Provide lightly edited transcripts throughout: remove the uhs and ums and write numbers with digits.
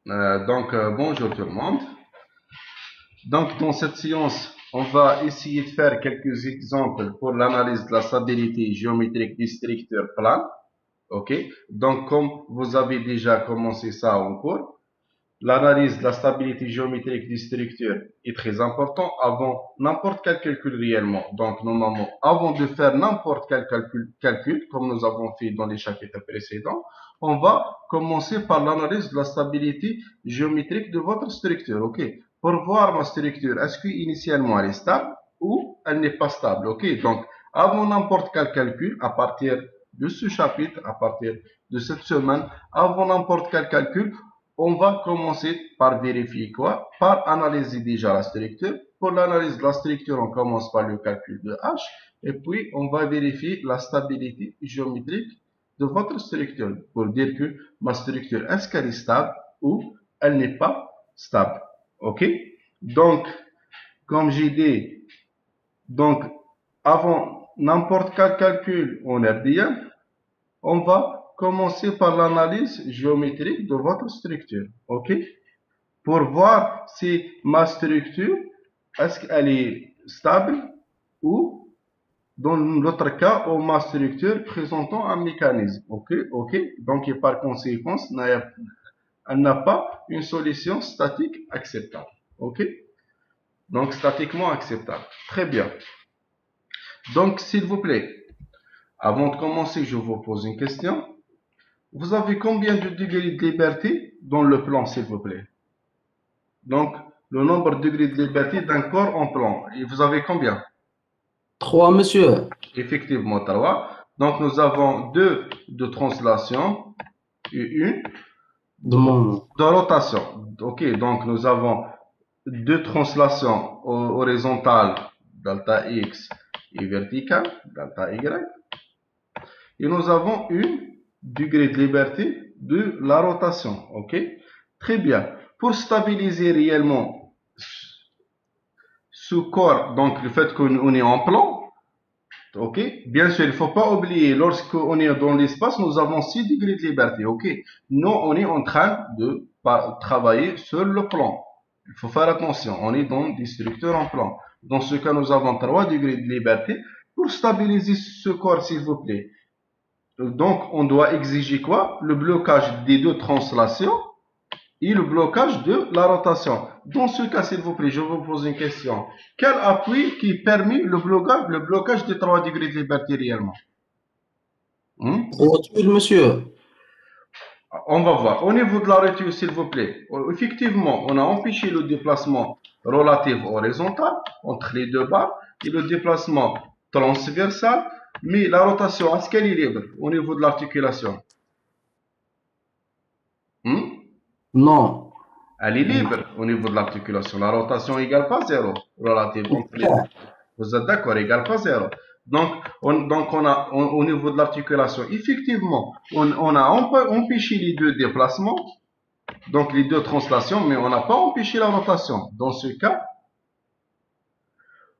Bonjour tout le monde. Donc, dans cette séance, on va essayer de faire quelques exemples pour l'analyse de la stabilité géométrique du structure plane. OK? Donc, comme vous avez déjà commencé ça en cours, l'analyse de la stabilité géométrique du structure est très important avant n'importe quel calcul réellement. Donc, normalement, avant de faire n'importe quel calcul, comme nous avons fait dans les chapitres précédents, on va commencer par l'analyse de la stabilité géométrique de votre structure. OK? Pour voir ma structure, est-ce qu'initialement elle est stable ou elle n'est pas stable? OK? Donc, avant n'importe quel calcul, à partir de ce chapitre, à partir de cette semaine, avant n'importe quel calcul, on va commencer par vérifier quoi? Par analyser déjà la structure. Pour l'analyse de la structure, on commence par le calcul de H. Et puis, on va vérifier la stabilité géométrique de votre structure. Pour dire que ma structure, est-ce qu'elle est stable ou elle n'est pas stable. OK? Donc, comme j'ai dit, donc, avant n'importe quel calcul en RDM, on va commencer par l'analyse géométrique de votre structure. OK? Pour voir si ma structure, est-ce qu'elle est stable ou dans l'autre cas, ou ma structure présentant un mécanisme. OK? OK? Donc, et par conséquent, elle n'a pas une solution statique acceptable. OK? Donc, statiquement acceptable. Très bien. Donc, s'il vous plaît, avant de commencer, je vous pose une question. Vous avez combien de degrés de liberté dans le plan, s'il vous plaît? Donc, le nombre de degrés de liberté d'un corps en plan. Et vous avez combien? 3, monsieur. Effectivement, 3. Donc, nous avons 2 de translation et 1 De mon... de rotation. OK, donc nous avons 2 translations horizontales, delta X, et verticale, delta Y. Et nous avons une degré de liberté de la rotation. OK? Très bien. Pour stabiliser réellement ce corps, donc le fait qu'on est en plan, OK? Bien sûr, il ne faut pas oublier, lorsqu'on est dans l'espace, nous avons 6 degrés de liberté. OK? Nous, on est en train de travailler sur le plan. Il faut faire attention, on est dans des structures en plan. Dans ce cas, nous avons 3 degrés de liberté. Pour stabiliser ce corps, s'il vous plaît, donc, on doit exiger quoi? Le blocage des deux translations et le blocage de la rotation. Dans ce cas, s'il vous plaît, je vous pose une question. Quel appui qui permet le blocage des 3 degrés de liberté réellement? Rotule, monsieur. On va voir. Au niveau de la rotule, s'il vous plaît, effectivement, on a empêché le déplacement relatif horizontal entre les deux barres et le déplacement transversal, mais la rotation, est-ce qu'elle est libre au niveau de l'articulation? Non. Elle est libre au niveau de l'articulation. La rotation égale pas zéro relative entre les deux. Vous êtes d'accord, égale pas zéro. Donc on a au niveau de l'articulation, effectivement, on a empêché les deux déplacements, donc les deux translations, mais on n'a pas empêché la rotation. Dans ce cas,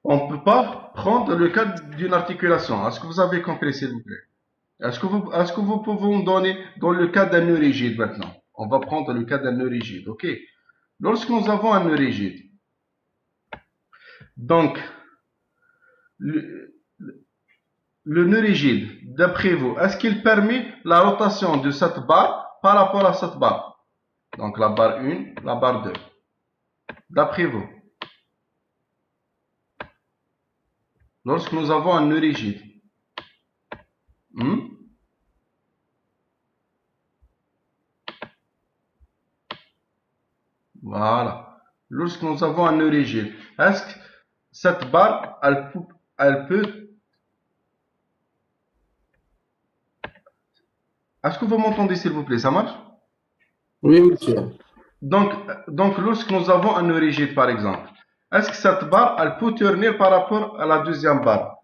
on ne peut pas prendre le cas d'une articulation. Est-ce que vous avez compris, s'il vous plaît? Est-ce que vous pouvez me donner dans le cas d'un nœud rigide maintenant? On va prendre le cas d'un nœud rigide, ok? Lorsque nous avons un nœud rigide, donc le, le nœud rigide, d'après vous, est-ce qu'il permet la rotation de cette barre par rapport à cette barre? Donc la barre 1, la barre 2. D'après vous, lorsque nous avons un nœud rigide, voilà. Lorsque nous avons un nœud rigide, est-ce que cette barre, elle peut... Est-ce que vous m'entendez, s'il vous plaît? Ça marche? Oui, monsieur. Donc, lorsque nous avons un nœud rigide, par exemple, est-ce que cette barre, elle peut tourner par rapport à la deuxième barre?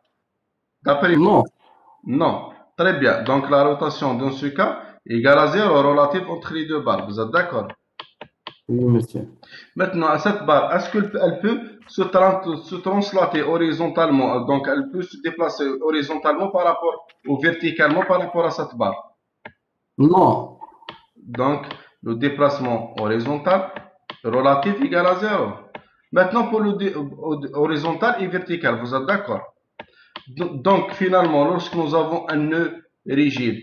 D'après vous? Non. Non. Très bien. Donc, la rotation, dans ce cas, est égale à 0 relative entre les deux barres. Vous êtes d'accord? Oui, monsieur. Maintenant, à cette barre, est-ce qu'elle peut se translater horizontalement? Donc, elle peut se déplacer horizontalement par rapport ou verticalement par rapport à cette barre. Non. Donc, le déplacement horizontal relatif égal à 0. Maintenant, pour le horizontal et vertical, vous êtes d'accord? Donc, finalement, lorsque nous avons un nœud rigide,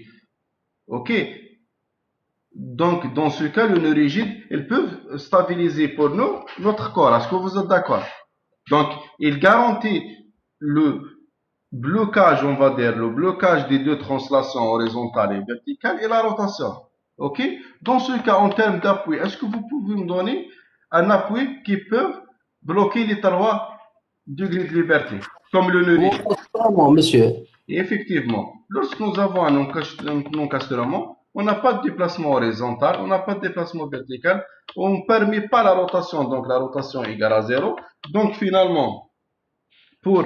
ok? Donc, dans ce cas, le nœud rigide, ils peuvent stabiliser pour nous notre corps. Est-ce que vous êtes d'accord? Donc, il garantit le blocage, on va dire, le blocage des deux translations horizontales et verticales et la rotation. Ok? Dans ce cas, en termes d'appui, est-ce que vous pouvez me donner un appui qui peut bloquer les 3 degrés de liberté, comme le nœud rigide? Non, monsieur. Et effectivement, lorsque nous avons un encastrement, on n'a pas de déplacement horizontal, on n'a pas de déplacement vertical, on ne permet pas la rotation, donc la rotation est égale à 0. Donc finalement, pour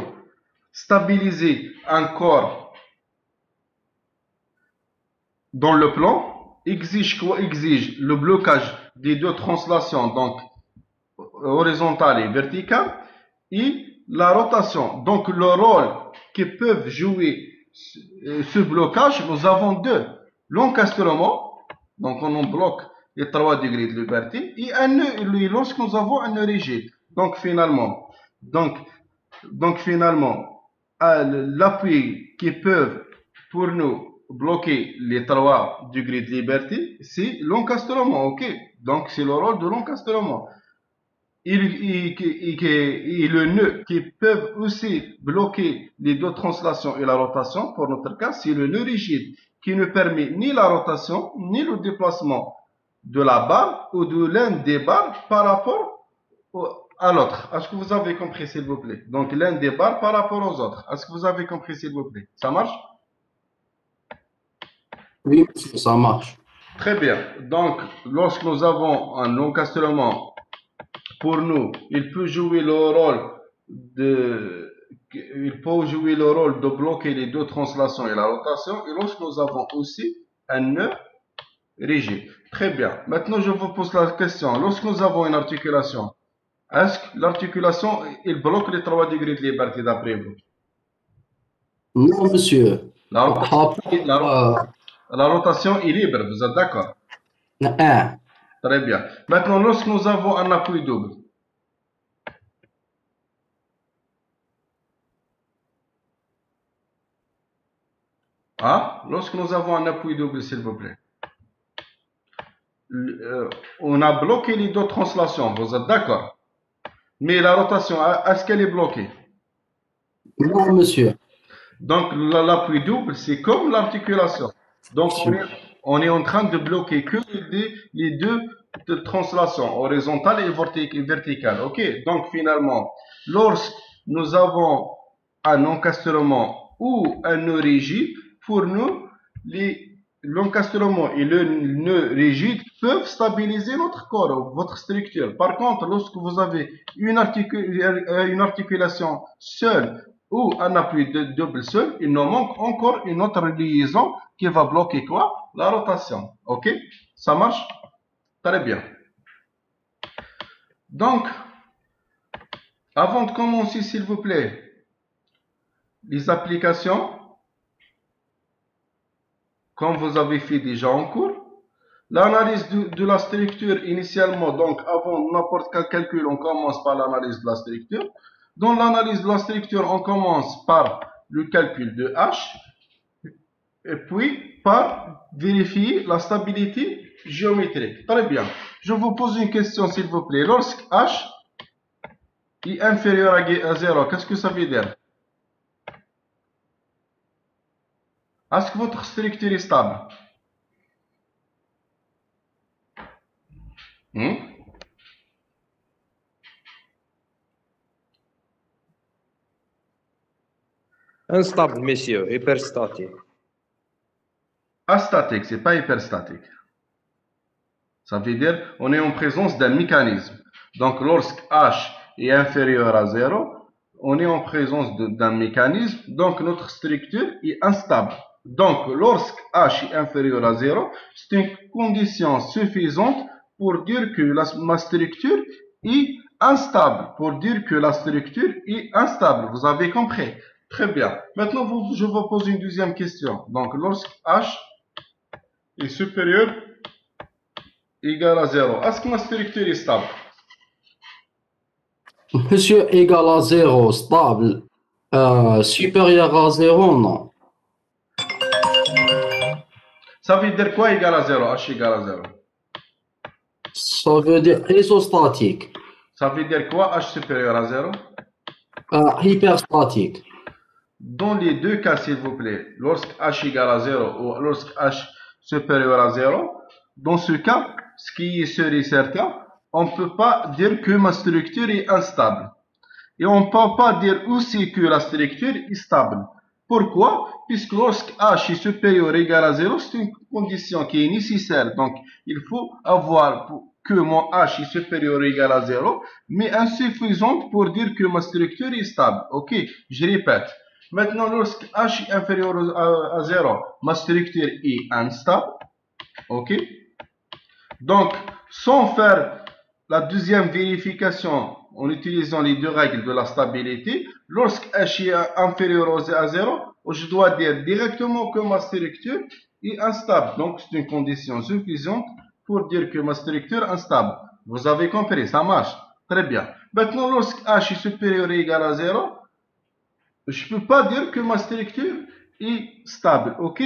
stabiliser un corps dans le plan, exige quoi? Exige le blocage des deux translations, donc horizontale et verticale, et la rotation. Donc le rôle que peuvent jouer ce blocage, nous avons deux. L'encastrement, donc on en bloque les 3 degrés de liberté, et un nœud, lorsque nous avons un nœud rigide. Donc finalement, l'appui qui peut pour nous bloquer les 3 degrés de liberté, c'est l'encastrement, ok? Donc c'est le rôle de l'encastrement. Et le nœud qui peut aussi bloquer les deux translations et la rotation, pour notre cas, c'est le nœud rigide qui ne permet ni la rotation ni le déplacement de la barre ou de l'un des barres par rapport à l'autre. Est-ce que vous avez compris, s'il vous plaît? Donc l'un des barres par rapport aux autres. Est-ce que vous avez compris, s'il vous plaît? Ça marche? Oui, monsieur, ça marche. Très bien. Donc lorsque nous avons un encastrement, pour nous, il peut jouer le rôle de bloquer les deux translations et la rotation, et lorsque nous avons aussi un nœud rigide. Très bien. Maintenant, je vous pose la question. Lorsque nous avons une articulation, est-ce que l'articulation, il bloque les 3 degrés de liberté d'après vous? Non, monsieur. La rotation est libre, vous êtes d'accord? Très bien. Maintenant, lorsque nous avons un appui double, lorsque nous avons un appui double, s'il vous plaît, on a bloqué les deux translations, vous êtes d'accord? Mais la rotation, est-ce qu'elle est bloquée? Non, monsieur. Donc l'appui double, c'est comme l'articulation. Donc on est en train de bloquer que les deux translations, horizontale et verticale. Ok? Donc finalement, lorsque nous avons un encastrement ou un nœud rigide, pour nous, l'encastrement et le nœud rigide peuvent stabiliser notre corps, votre structure. Par contre, lorsque vous avez une articulation seule ou un appui double seul, il nous manque encore une autre liaison qui va bloquer quoi? La rotation. Ok? Ça marche? Très bien. Donc, avant de commencer, s'il vous plaît, les applications, comme vous avez fait déjà en cours, l'analyse de la structure initialement, donc avant n'importe quel calcul, on commence par l'analyse de la structure. Dans l'analyse de la structure, on commence par le calcul de H, et puis par vérifier la stabilité géométrique. Très bien. Je vous pose une question, s'il vous plaît. Lorsque H est inférieur à 0, qu'est-ce que ça veut dire? Est-ce que votre structure est stable? Instable, messieurs, hyperstatique. Astatique, c'est pas hyperstatique. Ça veut dire on est en présence d'un mécanisme. Donc lorsque H est inférieur à 0, on est en présence d'un mécanisme, donc notre structure est instable. Donc lorsque H est inférieur à 0, c'est une condition suffisante pour dire que ma structure est instable. Pour dire que la structure est instable. Vous avez compris? Très bien. Maintenant, je vous pose une deuxième question. Donc lorsque H est supérieur égale à 0. Est-ce que ma structure est stable? Monsieur, égal à 0, stable. Supérieur à 0, non. Ça veut dire quoi égal à 0? H égale à 0. Ça veut dire isostatique. Ça veut dire quoi H supérieur à 0? Hyperstatique. Dans les deux cas, s'il vous plaît, lorsque H égale à 0 ou lorsque H supérieur à 0, dans ce cas, ce qui est sûr et certain, on ne peut pas dire que ma structure est instable. Et on ne peut pas dire aussi que la structure est stable. Pourquoi? Puisque lorsque H est supérieur ou égal à 0, c'est une condition qui est nécessaire. Donc, il faut avoir que mon H est supérieur ou égal à 0, mais insuffisante pour dire que ma structure est stable. Ok? Je répète. Maintenant, lorsque H est inférieur à 0, ma structure est instable. Ok? Donc, sans faire la deuxième vérification en utilisant les deux règles de la stabilité, lorsque H est inférieur à 0, je dois dire directement que ma structure est instable. Donc, c'est une condition suffisante pour dire que ma structure est instable. Vous avez compris, ça marche. Très bien. Maintenant, lorsque H est supérieur ou égal à 0, je ne peux pas dire que ma structure est stable. Ok?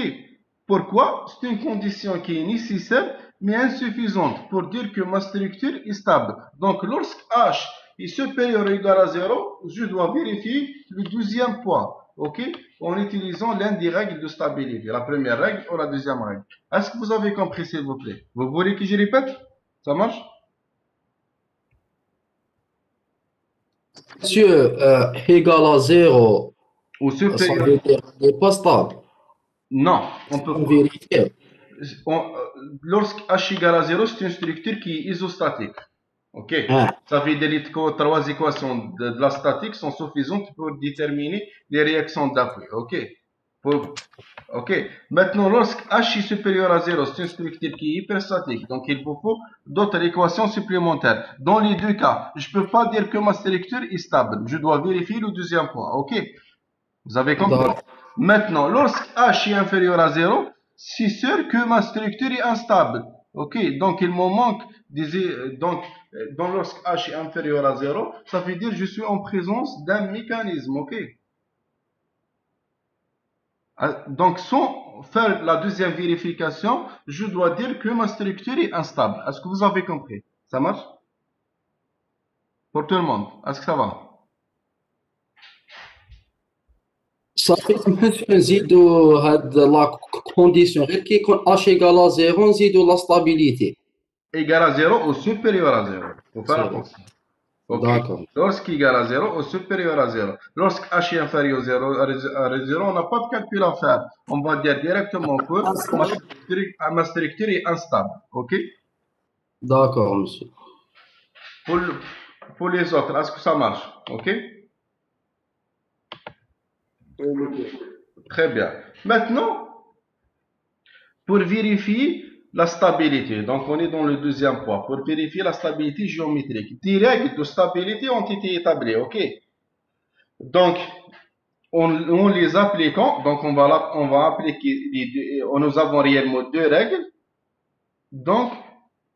Pourquoi? C'est une condition qui est nécessaire mais insuffisante pour dire que ma structure est stable. Donc, lorsque H est supérieur ou égal à 0, je dois vérifier le deuxième point. Ok? En utilisant l'une des règles de stabilité, la première règle ou la deuxième règle. Est-ce que vous avez compris, s'il vous plaît? Vous voulez que je répète? Ça marche? Monsieur, égal à 0, Ou ça supérieur? veut dire qu'il n'est pas stable. Non, on peut On vérifie. lorsque H égale à 0, c'est une structure qui est isostatique. Ok? Ça veut dire que trois équations de la statique sont suffisantes pour déterminer les réactions d'appui. Ok? Ok? Maintenant, lorsque H est supérieur à 0, c'est une structure qui est hyperstatique. Donc, il vous faut d'autres équations supplémentaires. Dans les deux cas, je ne peux pas dire que ma structure est stable. Je dois vérifier le deuxième point. Ok? Vous avez compris? Maintenant, lorsque H est inférieur à 0, c'est sûr que ma structure est instable. Ok? Donc, il me manque lorsque H est inférieur à 0, ça veut dire que je suis en présence d'un mécanisme. Ok? Donc, sans faire la deuxième vérification, je dois dire que ma structure est instable. Est-ce que vous avez compris? Ça marche? Pour tout le monde. Est-ce que ça va? صافي مثلا نزيدو هاد لا كونديسيون غير كي يكون اش ايكال ا زيرو نزيدو لا ستابيليتي. Égal à 0 ou supérieur à 0. Il faut faire Zéro. attention. Ok. D'accord. Lorsqu'il égale à 0 ou supérieur à 0. Lorsque H est inférieur à 0, on n'a pas de calcul à faire. On va dire directement que ma structure est instable. Ok. D'accord, monsieur. Pour les autres, est-ce que ça marche? Ok. Très bien. Maintenant, pour vérifier la stabilité, donc on est dans le deuxième point, pour vérifier la stabilité géométrique. Des règles de stabilité ont été établies, ok? Donc, en les appliquant, donc on va appliquer nous avons réellement deux règles. Donc,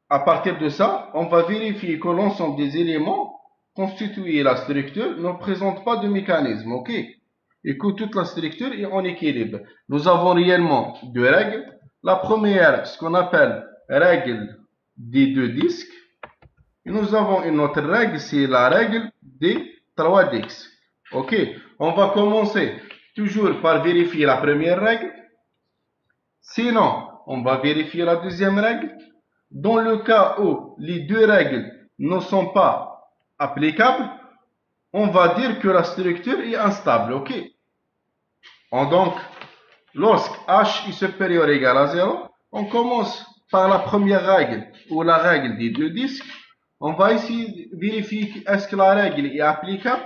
à partir de ça, on va vérifier que l'ensemble des éléments constitués la structure ne présente pas de mécanisme, ok? Et que toute la structure est en équilibre. Nous avons réellement deux règles. La première, ce qu'on appelle règle des deux disques. Et nous avons une autre règle, c'est la règle des trois disques. Ok, on va commencer toujours par vérifier la première règle. Sinon, on va vérifier la deuxième règle. Dans le cas où les deux règles ne sont pas applicables, on va dire que la structure est instable. Ok. Donc, lorsque H est supérieur ou égal à 0, on commence par la première règle ou la règle des deux disques. On va essayer de vérifier est-ce que la règle est applicable.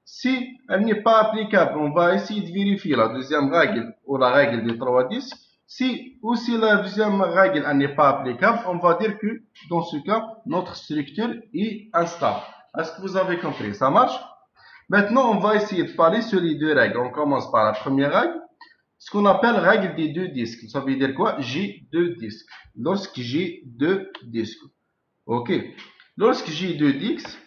Si elle n'est pas applicable, on va essayer de vérifier la deuxième règle ou la règle des trois disques. Si aussi la deuxième règle n'est pas applicable, on va dire que dans ce cas, notre structure est instable. Est-ce que vous avez compris? Ça marche? Maintenant, on va essayer de parler sur les deux règles. On commence par la première règle. ce qu'on appelle règle des deux disques. Ça veut dire quoi? J'ai deux disques. Lorsque j'ai deux disques. Ok. Lorsque j'ai deux disques,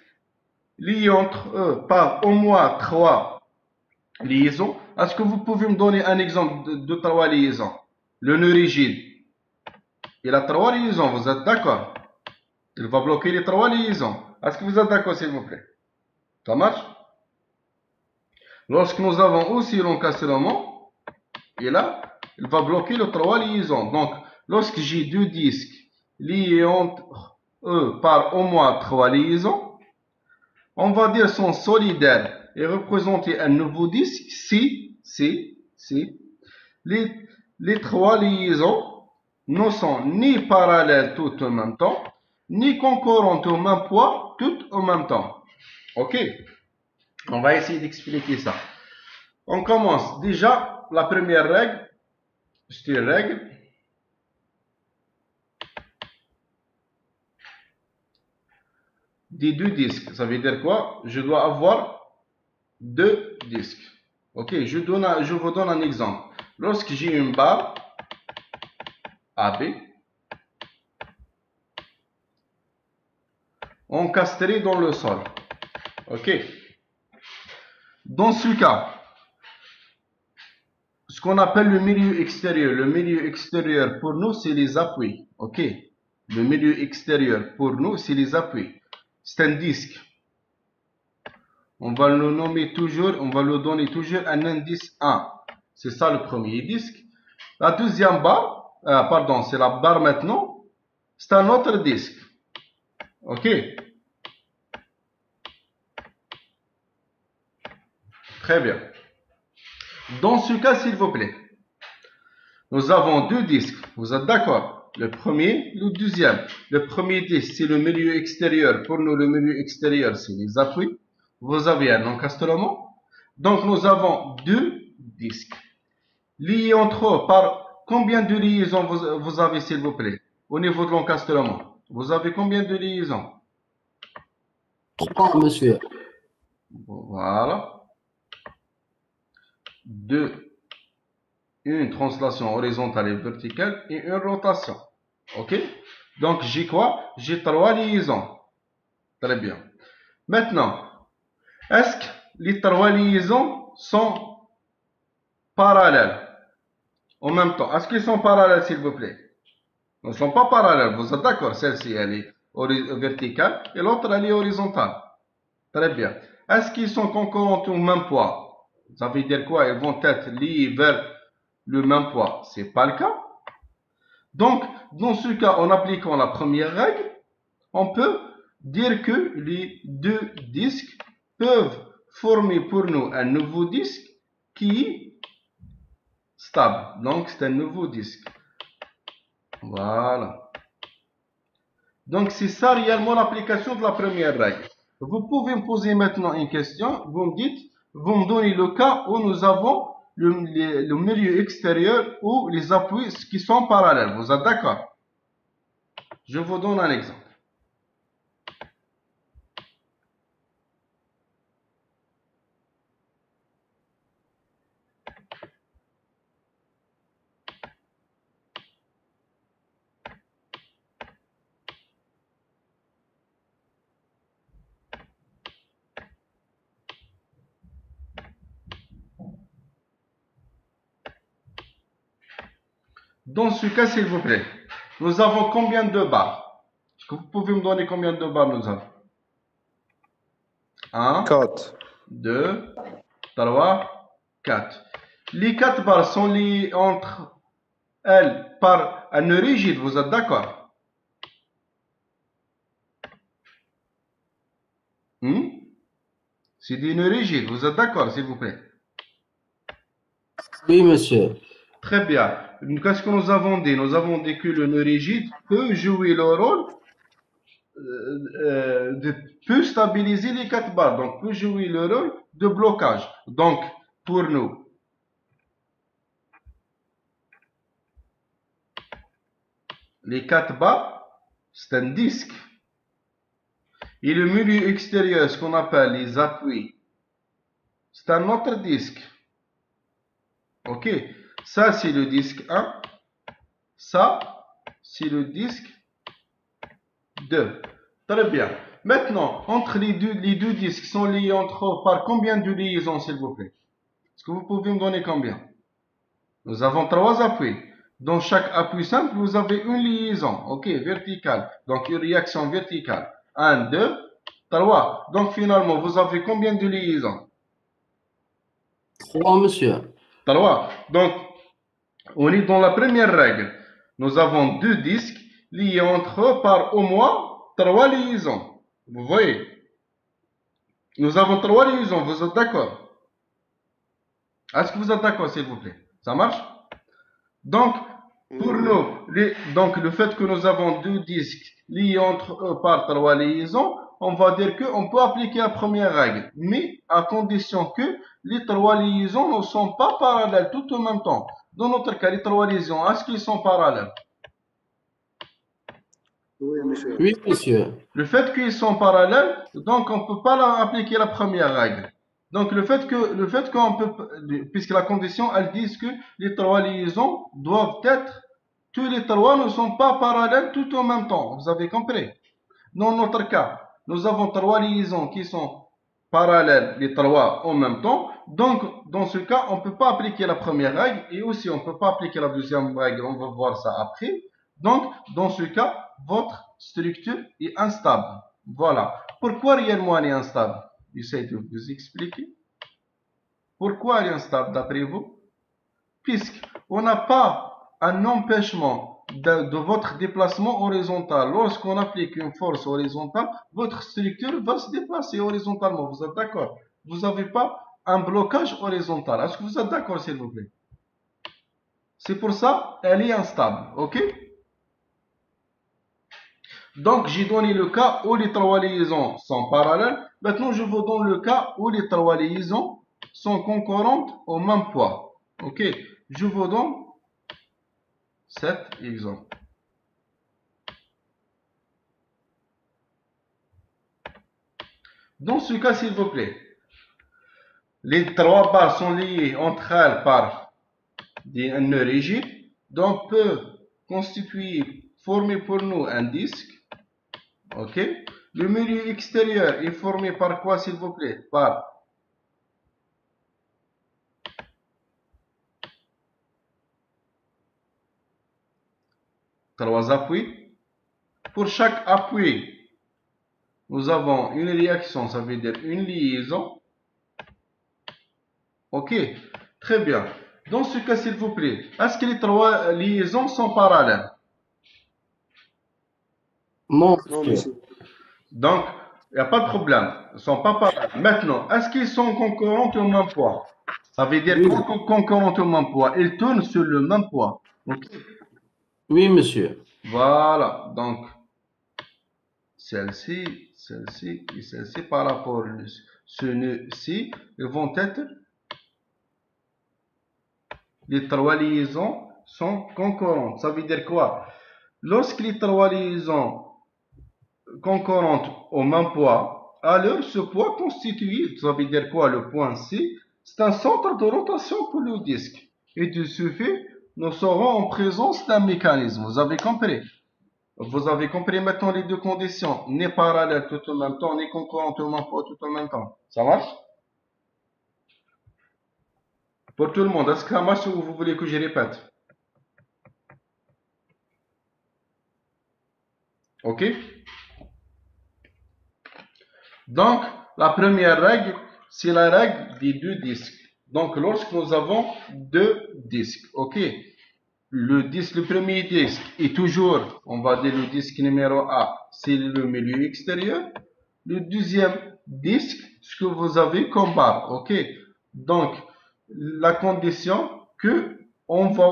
liés entre eux par au moins 3 liaisons. Est-ce que vous pouvez me donner un exemple de 3 liaisons? Le nœud rigide, il a 3 liaisons, vous êtes d'accord? Il va bloquer les 3 liaisons. Est-ce que vous êtes d'accord, s'il vous plaît? Ça marche? Lorsque nous avons aussi l'encastellement, et là, il va bloquer les 3 liaisons. Donc, lorsque j'ai deux disques liés entre eux par au moins 3 liaisons, on va dire sont solidaires et représenter un nouveau disque si les 3 liaisons ne sont ni parallèles toutes en même temps, ni concurrentes au même poids toutes en même temps. Ok? On va essayer d'expliquer ça. On commence. Déjà, la première règle, c'est une règle des deux disques. Ça veut dire quoi? Je dois avoir deux disques. Ok, je vous donne un exemple. Lorsque j'ai une barre AB encastrée dans le sol. Ok. Dans ce cas, ce qu'on appelle le milieu extérieur. Le milieu extérieur pour nous, c'est les appuis. Ok. Le milieu extérieur pour nous, c'est les appuis. C'est un disque. On va le nommer toujours, on va le donner toujours un indice 1. C'est ça le premier disque. La deuxième barre, pardon, c'est la barre maintenant. C'est un autre disque. Ok. Très bien. Dans ce cas, s'il vous plaît, nous avons deux disques. Vous êtes d'accord? Le premier, le deuxième. Le premier disque, c'est le milieu extérieur. Pour nous, le milieu extérieur, c'est les appuis. Vous avez un encastlement. Donc, nous avons deux disques liés entre eux par combien de liaisons vous avez, s'il vous plaît, au niveau de l'encastlement? Vous avez combien de liaisons? 3, monsieur. Voilà. Une translation horizontale et verticale et une rotation. Ok? Donc, j'ai quoi? J'ai 3 liaisons. Très bien. Maintenant, est-ce que les 3 liaisons sont parallèles en même temps? Est-ce qu'ils sont parallèles, s'il vous plaît? Ils ne sont pas parallèles. Vous êtes d'accord? Celle-ci, elle est verticale et l'autre, elle est horizontale. Très bien. Est-ce qu'ils sont concurrents au même poids? Ça veut dire quoi? Ils vont être liés vers le même poids. Ce n'est pas le cas. Donc, dans ce cas, en appliquant la première règle, on peut dire que les deux disques peuvent former pour nous un nouveau disque qui est stable. Donc, c'est un nouveau disque. Voilà. Donc, c'est ça réellement l'application de la première règle. Vous pouvez me poser maintenant une question. Vous me dites, vous me donnez le cas où nous avons le milieu extérieur ou les appuis qui sont parallèles. Vous êtes d'accord? Je vous donne un exemple. Dans ce cas, s'il vous plaît, nous avons combien de barres? Est-ce que vous pouvez me donner combien de barres nous avons? 1, 4. 2, 3, 4. Les 4 barres sont liées entre elles par un nœud rigide, vous êtes d'accord? C'est des nœuds rigides, vous êtes d'accord, s'il vous plaît? Oui, monsieur. Très bien. Qu'est-ce que nous avons dit? Nous avons dit que le nœud rigide peut jouer le rôle peut stabiliser les 4 barres, donc peut jouer le rôle de blocage. Donc, pour nous, les 4 barres, c'est un disque. Et le milieu extérieur, ce qu'on appelle les appuis, c'est un autre disque. Ok? Ça, c'est le disque 1. Ça, c'est le disque 2. Très bien. Maintenant, entre les deux disques sont liés entre eux par combien de liaisons, s'il vous plaît? Est-ce que vous pouvez me donner combien? Nous avons 3 appuis. Dans chaque appui simple, vous avez une liaison, ok, verticale. Donc, une réaction verticale. 1, 2, 3. Donc, finalement, vous avez combien de liaisons? 3, monsieur. 3. Donc, on est dans la première règle. Nous avons 2 disques liés entre eux par au moins 3 liaisons. Vous voyez? Nous avons 3 liaisons. Vous êtes d'accord? Est-ce que vous êtes d'accord, s'il vous plaît? Ça marche? Donc, pour nous, donc le fait que nous avons 2 disques liés entre eux par 3 liaisons, on va dire qu'on peut appliquer la première règle, mais à condition que les 3 liaisons ne sont pas parallèles tout en même temps. Dans notre cas, les 3 liaisons, est-ce qu'ils sont parallèles? Oui, monsieur. Oui, monsieur. Le fait qu'ils sont parallèles, donc on ne peut pas appliquer la première règle. Donc le fait qu'on peut, puisque la condition, elle dit que les 3 liaisons doivent être, tous les 3 ne sont pas parallèles tout en même temps. Vous avez compris? Dans notre cas, nous avons 3 liaisons qui sont parallèles, les 3 en même temps. Donc dans ce cas, on ne peut pas appliquer la première règle et aussi on ne peut pas appliquer la deuxième règle. On va voir ça après. Donc dans ce cas, votre structure est instable. Voilà. Pourquoi réellement elle est instable? J'essaie de vous expliquer. Pourquoi elle est instable d'après vous? Puisqu'on n'a pas un empêchement de votre déplacement horizontal. Lorsqu'on applique une force horizontale, votre structure va se déplacer horizontalement. Vous êtes d'accord? Vous n'avez pas un blocage horizontal. Est-ce que vous êtes d'accord, s'il vous plaît? C'est pour ça qu'elle est instable. OK? Donc, j'ai donné le cas où les 3 liaisons sont parallèles. Maintenant, je vous donne le cas où les 3 liaisons sont concurrentes au même poids. Ok, je vous donne cet exemple. Dans ce cas, s'il vous plaît, les 3 barres sont liées entre elles par des nœuds rigides. Donc, peut former pour nous un disque. Ok. Le milieu extérieur est formé par quoi, s'il vous plaît? Par trois appuis. Pour chaque appui, nous avons une réaction, ça veut dire une liaison. Ok, très bien. Dans ce cas, s'il vous plaît, est-ce que les 3 liaisons sont parallèles? Non, Non, monsieur. monsieur. Donc, il n'y a pas de problème. Ils ne sont pas parallèles. Maintenant, est-ce qu'ils sont concurrents au même poids? Ça veut dire Oui. concurrents au même poids. Ils tournent sur le même poids. Ok. Oui, monsieur. Voilà. Donc, celle-ci et celle-ci par rapport à ce nœud-ci, ils vont être, les 3 liaisons sont concurrentes. Ça veut dire quoi? Lorsque les 3 liaisons concurrentes au même poids, alors ce poids constitué, ça veut dire quoi? Le point C, c'est un centre de rotation pour le disque. Et de ce fait, nous serons en présence d'un mécanisme. Vous avez compris? Vous avez compris maintenant les deux conditions, ni parallèles tout en même temps, ni concurrentes au même poids tout en même temps. Ça marche? Pour tout le monde, est-ce que ça marche ou vous voulez que je répète? Ok? Donc, la première règle, c'est la règle des 2 disques. Donc, lorsque nous avons 2 disques, ok? Le premier disque est toujours, on va dire le disque numéro A, c'est le milieu extérieur. Le deuxième disque, ce que vous avez comme barre, ok? Donc, la condition que on va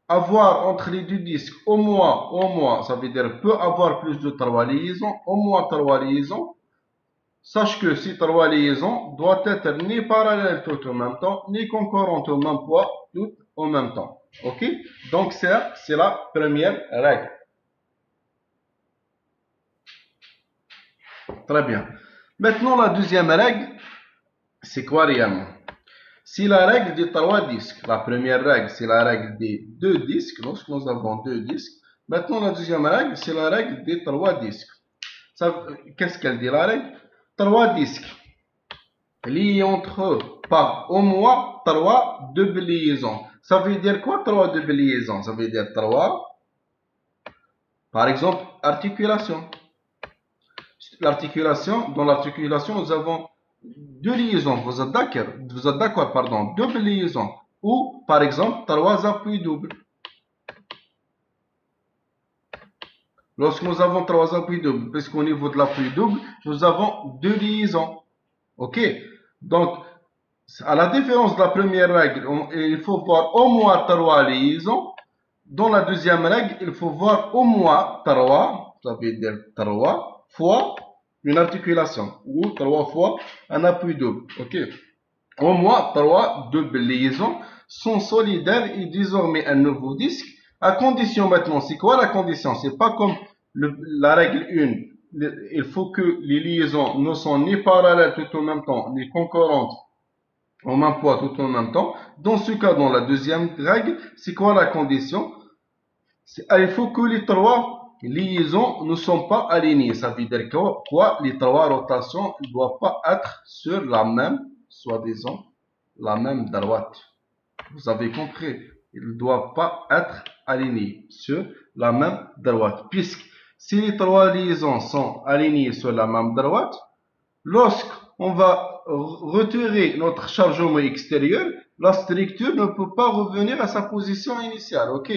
avoir entre les 2 disques au moins, ça veut dire peut avoir plus de 3 liaisons, au moins 3 liaisons. Sache que ces 3 liaisons doivent être ni parallèles tout en même temps, ni concurrentes au même poids tout en même temps. Ok? Donc c'est la première règle. Très bien. Maintenant la deuxième règle, c'est quoi réellement? Si la règle des 3 disques, la première règle, c'est la règle des 2 disques, lorsque nous avons 2 disques. Maintenant, la deuxième règle, c'est la règle des 3 disques. Qu'est-ce qu'elle dit, la règle? 3 disques liés entre eux par au moins 3 doubles liaisons. Ça veut dire quoi, 3 doubles liaisons? Ça veut dire 3, par exemple, articulation. L'articulation, dans l'articulation, nous avons 2 liaisons. Vous êtes d'accord, pardon, double liaison. Ou, par exemple, 3 appuis doubles. Lorsque nous avons 3 appuis doubles, puisqu'au niveau de l'appui double, nous avons 2 liaisons. Ok? Donc, à la différence de la première règle, il faut voir au moins 3 liaisons. Dans la deuxième règle, il faut voir au moins 3, ça veut dire 3 fois une articulation, ou 3 fois un appui double. Ok? Au moins 3 doubles liaisons sont solidaires et désormais un nouveau disque. À condition maintenant, c'est quoi la condition? C'est pas comme la règle 1. Il faut que les liaisons ne sont ni parallèles tout en même temps, ni concurrentes au même poids tout en même temps. Dans ce cas, dans la deuxième règle, c'est quoi la condition? Il faut que les 3 liaisons ne sont pas alignées. Ça veut dire quoi? Les 3 rotations ne doivent pas être sur la même, soi-disant, la même droite. Vous avez compris? Ils ne doivent pas être alignés sur la même droite. Puisque si les 3 liaisons sont alignées sur la même droite, lorsqu'on va retirer notre chargement extérieur, la structure ne peut pas revenir à sa position initiale. Ok?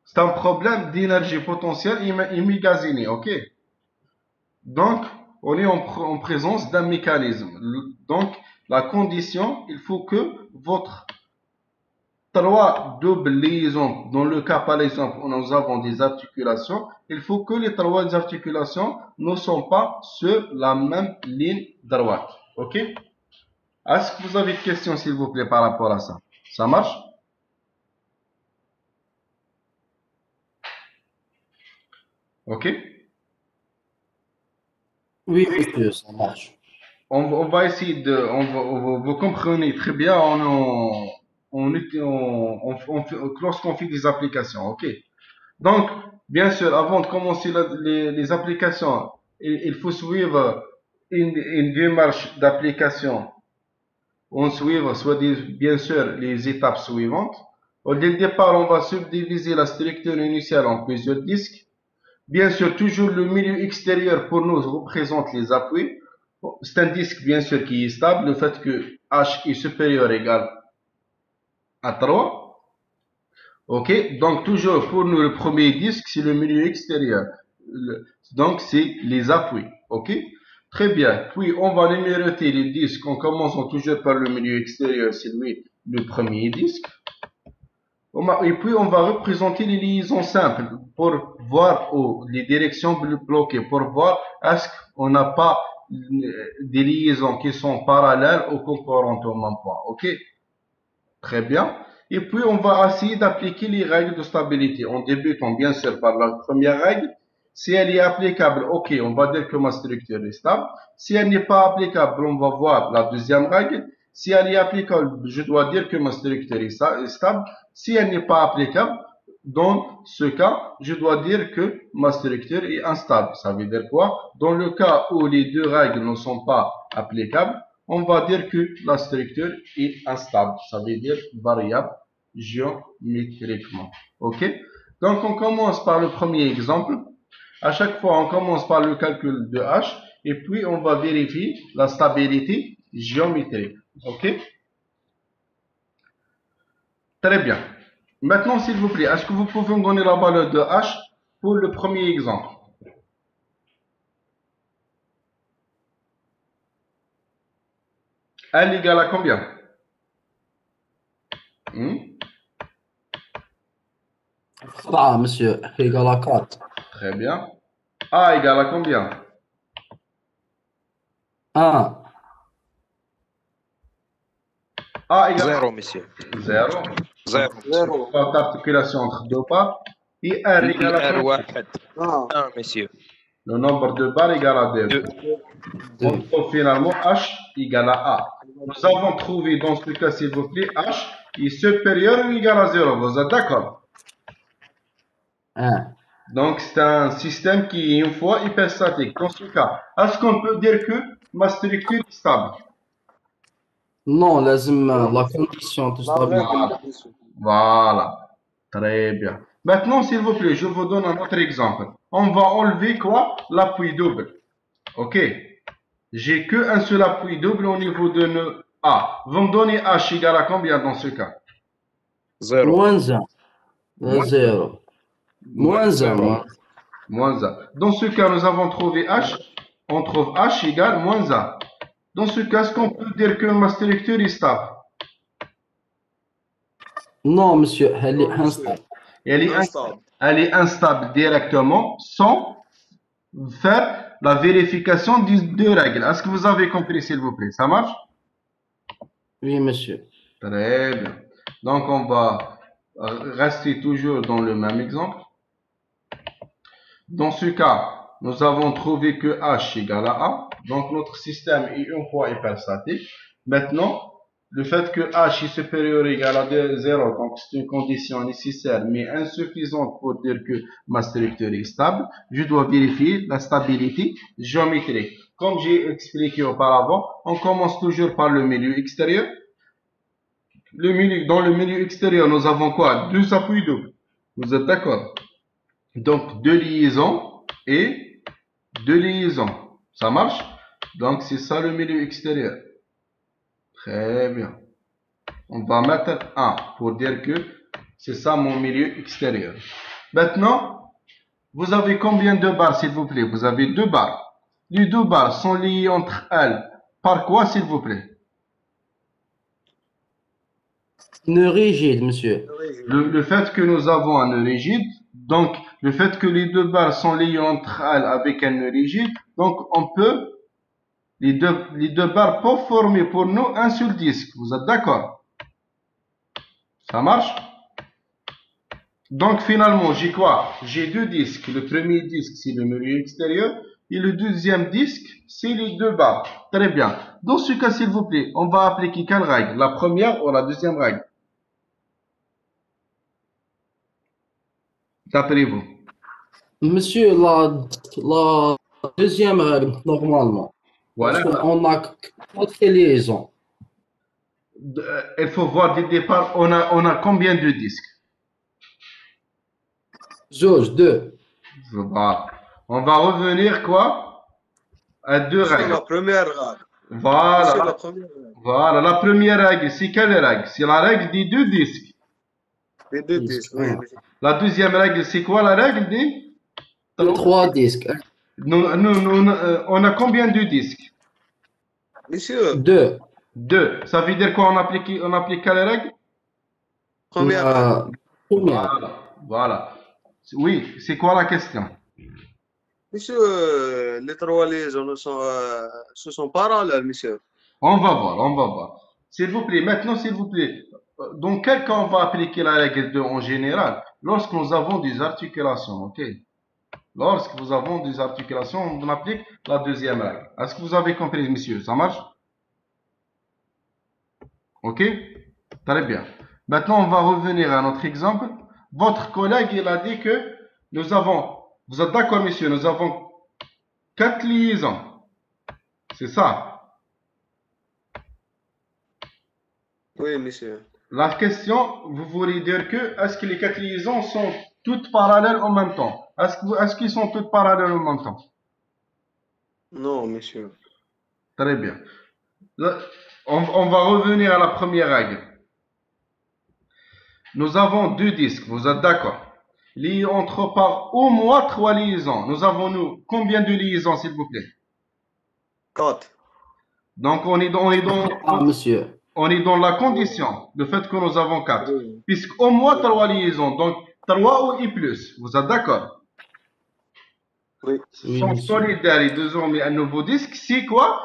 C'est un problème d'énergie potentielle immagasinée. Ok? Donc, on est en présence d'un mécanisme. Donc, la condition, il faut que votre 3 doubles liaisons, dans le cas par exemple où nous avons des articulations, il faut que les 3 articulations ne sont pas sur la même ligne droite. Ok? Est-ce que vous avez des questions s'il vous plaît par rapport à ça? Ça marche? Ok? Oui, monsieur, ça marche. On va essayer de... vous comprenez très bien lorsqu'on fait des applications. Ok? Donc, bien sûr, avant de commencer les applications, il faut suivre une démarche d'application. On suit bien sûr les étapes suivantes. Dès le départ, on va subdiviser la structure initiale en plusieurs disques. Bien sûr, toujours le milieu extérieur pour nous représente les appuis. C'est un disque bien sûr qui est stable. Le fait que H est supérieur ou égal à 3. Ok, donc toujours pour nous le premier disque c'est le milieu extérieur, donc c'est les appuis. Ok, très bien. Puis on va numéroter les disques en commençant toujours par le milieu extérieur, c'est lui le premier disque. Et puis on va représenter les liaisons simples pour voir les directions bloquées, pour voir est-ce qu'on n'a pas des liaisons qui sont parallèles ou concurrentes au même point. Ok, très bien. Et puis, on va essayer d'appliquer les règles de stabilité. En débutant, bien sûr, par la première règle. Si elle est applicable, ok, on va dire que ma structure est stable. Si elle n'est pas applicable, on va voir la deuxième règle. Si elle est applicable, je dois dire que ma structure est stable. Si elle n'est pas applicable, dans ce cas, je dois dire que ma structure est instable. Ça veut dire quoi? Dans le cas où les deux règles ne sont pas applicables, on va dire que la structure est instable. Ça veut dire variable géométriquement. Ok? Donc, on commence par le premier exemple. À chaque fois, on commence par le calcul de H et puis on va vérifier la stabilité géométrique. Ok? Très bien. Maintenant, s'il vous plaît, est-ce que vous pouvez me donner la valeur de H pour le premier exemple? L égale à combien? Ah, monsieur, égal à 4. Très bien. A égale à combien? 1. A égale 0, monsieur. 0. 0. Pas d'articulation entre deux parts. Et R égale à combien? 1, monsieur. Le nombre de barres égale à 2. 2. On trouve finalement H égale à A. nous avons trouvé dans ce cas, s'il vous plaît, H est supérieur ou égal à 0. Vous êtes d'accord? Donc, c'est un système qui est une fois hyperstatique. Dans ce cas, est-ce qu'on peut dire que ma structure est stable? Non, لازم la condition de stabilité. Voilà. Très bien. Maintenant, s'il vous plaît, je vous donne un autre exemple. On va enlever quoi? L'appui double. OK. J'ai qu'un seul appui double au niveau de nœud A. Vous me donnez H égale à combien dans ce cas? 0. Moins 1. 0. Moins 1. Moins 1. Dans ce cas, nous avons trouvé H. On trouve H égale moins 1. Dans ce cas, est-ce qu'on peut dire que ma structure est stable? Non, monsieur, elle est instable. Elle est instable directement sans faire la vérification des deux règles. Est-ce que vous avez compris, s'il vous plaît? Ça marche? Oui, monsieur. Très bien. Donc, on va rester toujours dans le même exemple. Dans ce cas, nous avons trouvé que H égale à A. Donc, notre système est une fois hyperstatique. Maintenant, le fait que H est supérieur ou égal à 0, donc c'est une condition nécessaire mais insuffisante pour dire que ma structure est stable. Je dois vérifier la stabilité géométrique. Comme j'ai expliqué auparavant, on commence toujours par le milieu extérieur. Dans le milieu extérieur, nous avons quoi? Deux appuis doubles. Vous êtes d'accord? Donc, deux liaisons et deux liaisons. Ça marche? Donc, c'est ça le milieu extérieur. Très bien. On va mettre 1 pour dire que c'est ça mon milieu extérieur. Maintenant, vous avez combien de barres, s'il vous plaît? Vous avez deux barres. Les deux barres sont liées entre elles par quoi, s'il vous plaît? Nœud rigide, monsieur. Le fait que nous avons un nœud rigide, donc le fait que les deux barres sont liées entre elles avec un nœud rigide, donc on peut, les deux barres peuvent former pour nous un seul disque. Vous êtes d'accord? Ça marche? Donc finalement, j'ai quoi? J'ai deux disques. Le premier disque, c'est le milieu extérieur. Et le deuxième disque, c'est les deux barres. Très bien. Dans ce cas, s'il vous plaît, on va appliquer quelle règle? La première ou la deuxième règle? D'après vous? Monsieur, la deuxième règle, normalement. Voilà. Parce qu'on a quatre liaisons. Il faut voir dès le départ, on a combien de disques? Deux. Voilà. On va revenir quoi? À deux règles. C'est la première règle. Voilà. C'est la première règle. Voilà. La première règle, c'est quelle règle? C'est la règle des deux disques. Les deux disques, oui. La deuxième règle, c'est quoi la règle des? Trois disques. On a combien de disques? Monsieur, Deux. Deux. Ça veut dire quoi? On applique quelle règle? première règle. Première. Voilà. Oui, c'est quoi la question? Monsieur, les trois liaisons ce sont parallèles, monsieur. On va voir. S'il vous plaît, maintenant, s'il vous plaît, dans quel cas on va appliquer la règle 2 en général? Lorsque nous avons des articulations, ok? Lorsque nous avons des articulations, on applique la deuxième règle. Est-ce que vous avez compris, monsieur? Ça marche? Ok? Très bien. Maintenant, on va revenir à notre exemple. Votre collègue, il a dit que nous avons, vous êtes d'accord, monsieur, nous avons 4 liaisons. C'est ça? Oui, monsieur. La question, vous voulez dire que, est-ce que les 4 liaisons sont toutes parallèles en même temps? Est-ce qu'ils sont toutes parallèles en même temps? Non, monsieur. Très bien. On va revenir à la première règle. Nous avons deux disques, vous êtes d'accord? Liés entre par au moins 3 liaisons. Nous avons combien de liaisons, s'il vous plaît? 4. Donc on est dans monsieur. On est dans la condition, le fait que nous avons 4. Oui. Puisqu'au moins 3 liaisons, donc 3 ou I+. Vous êtes d'accord? Oui. Sont solidaires et désormais un nouveau disque. C'est quoi?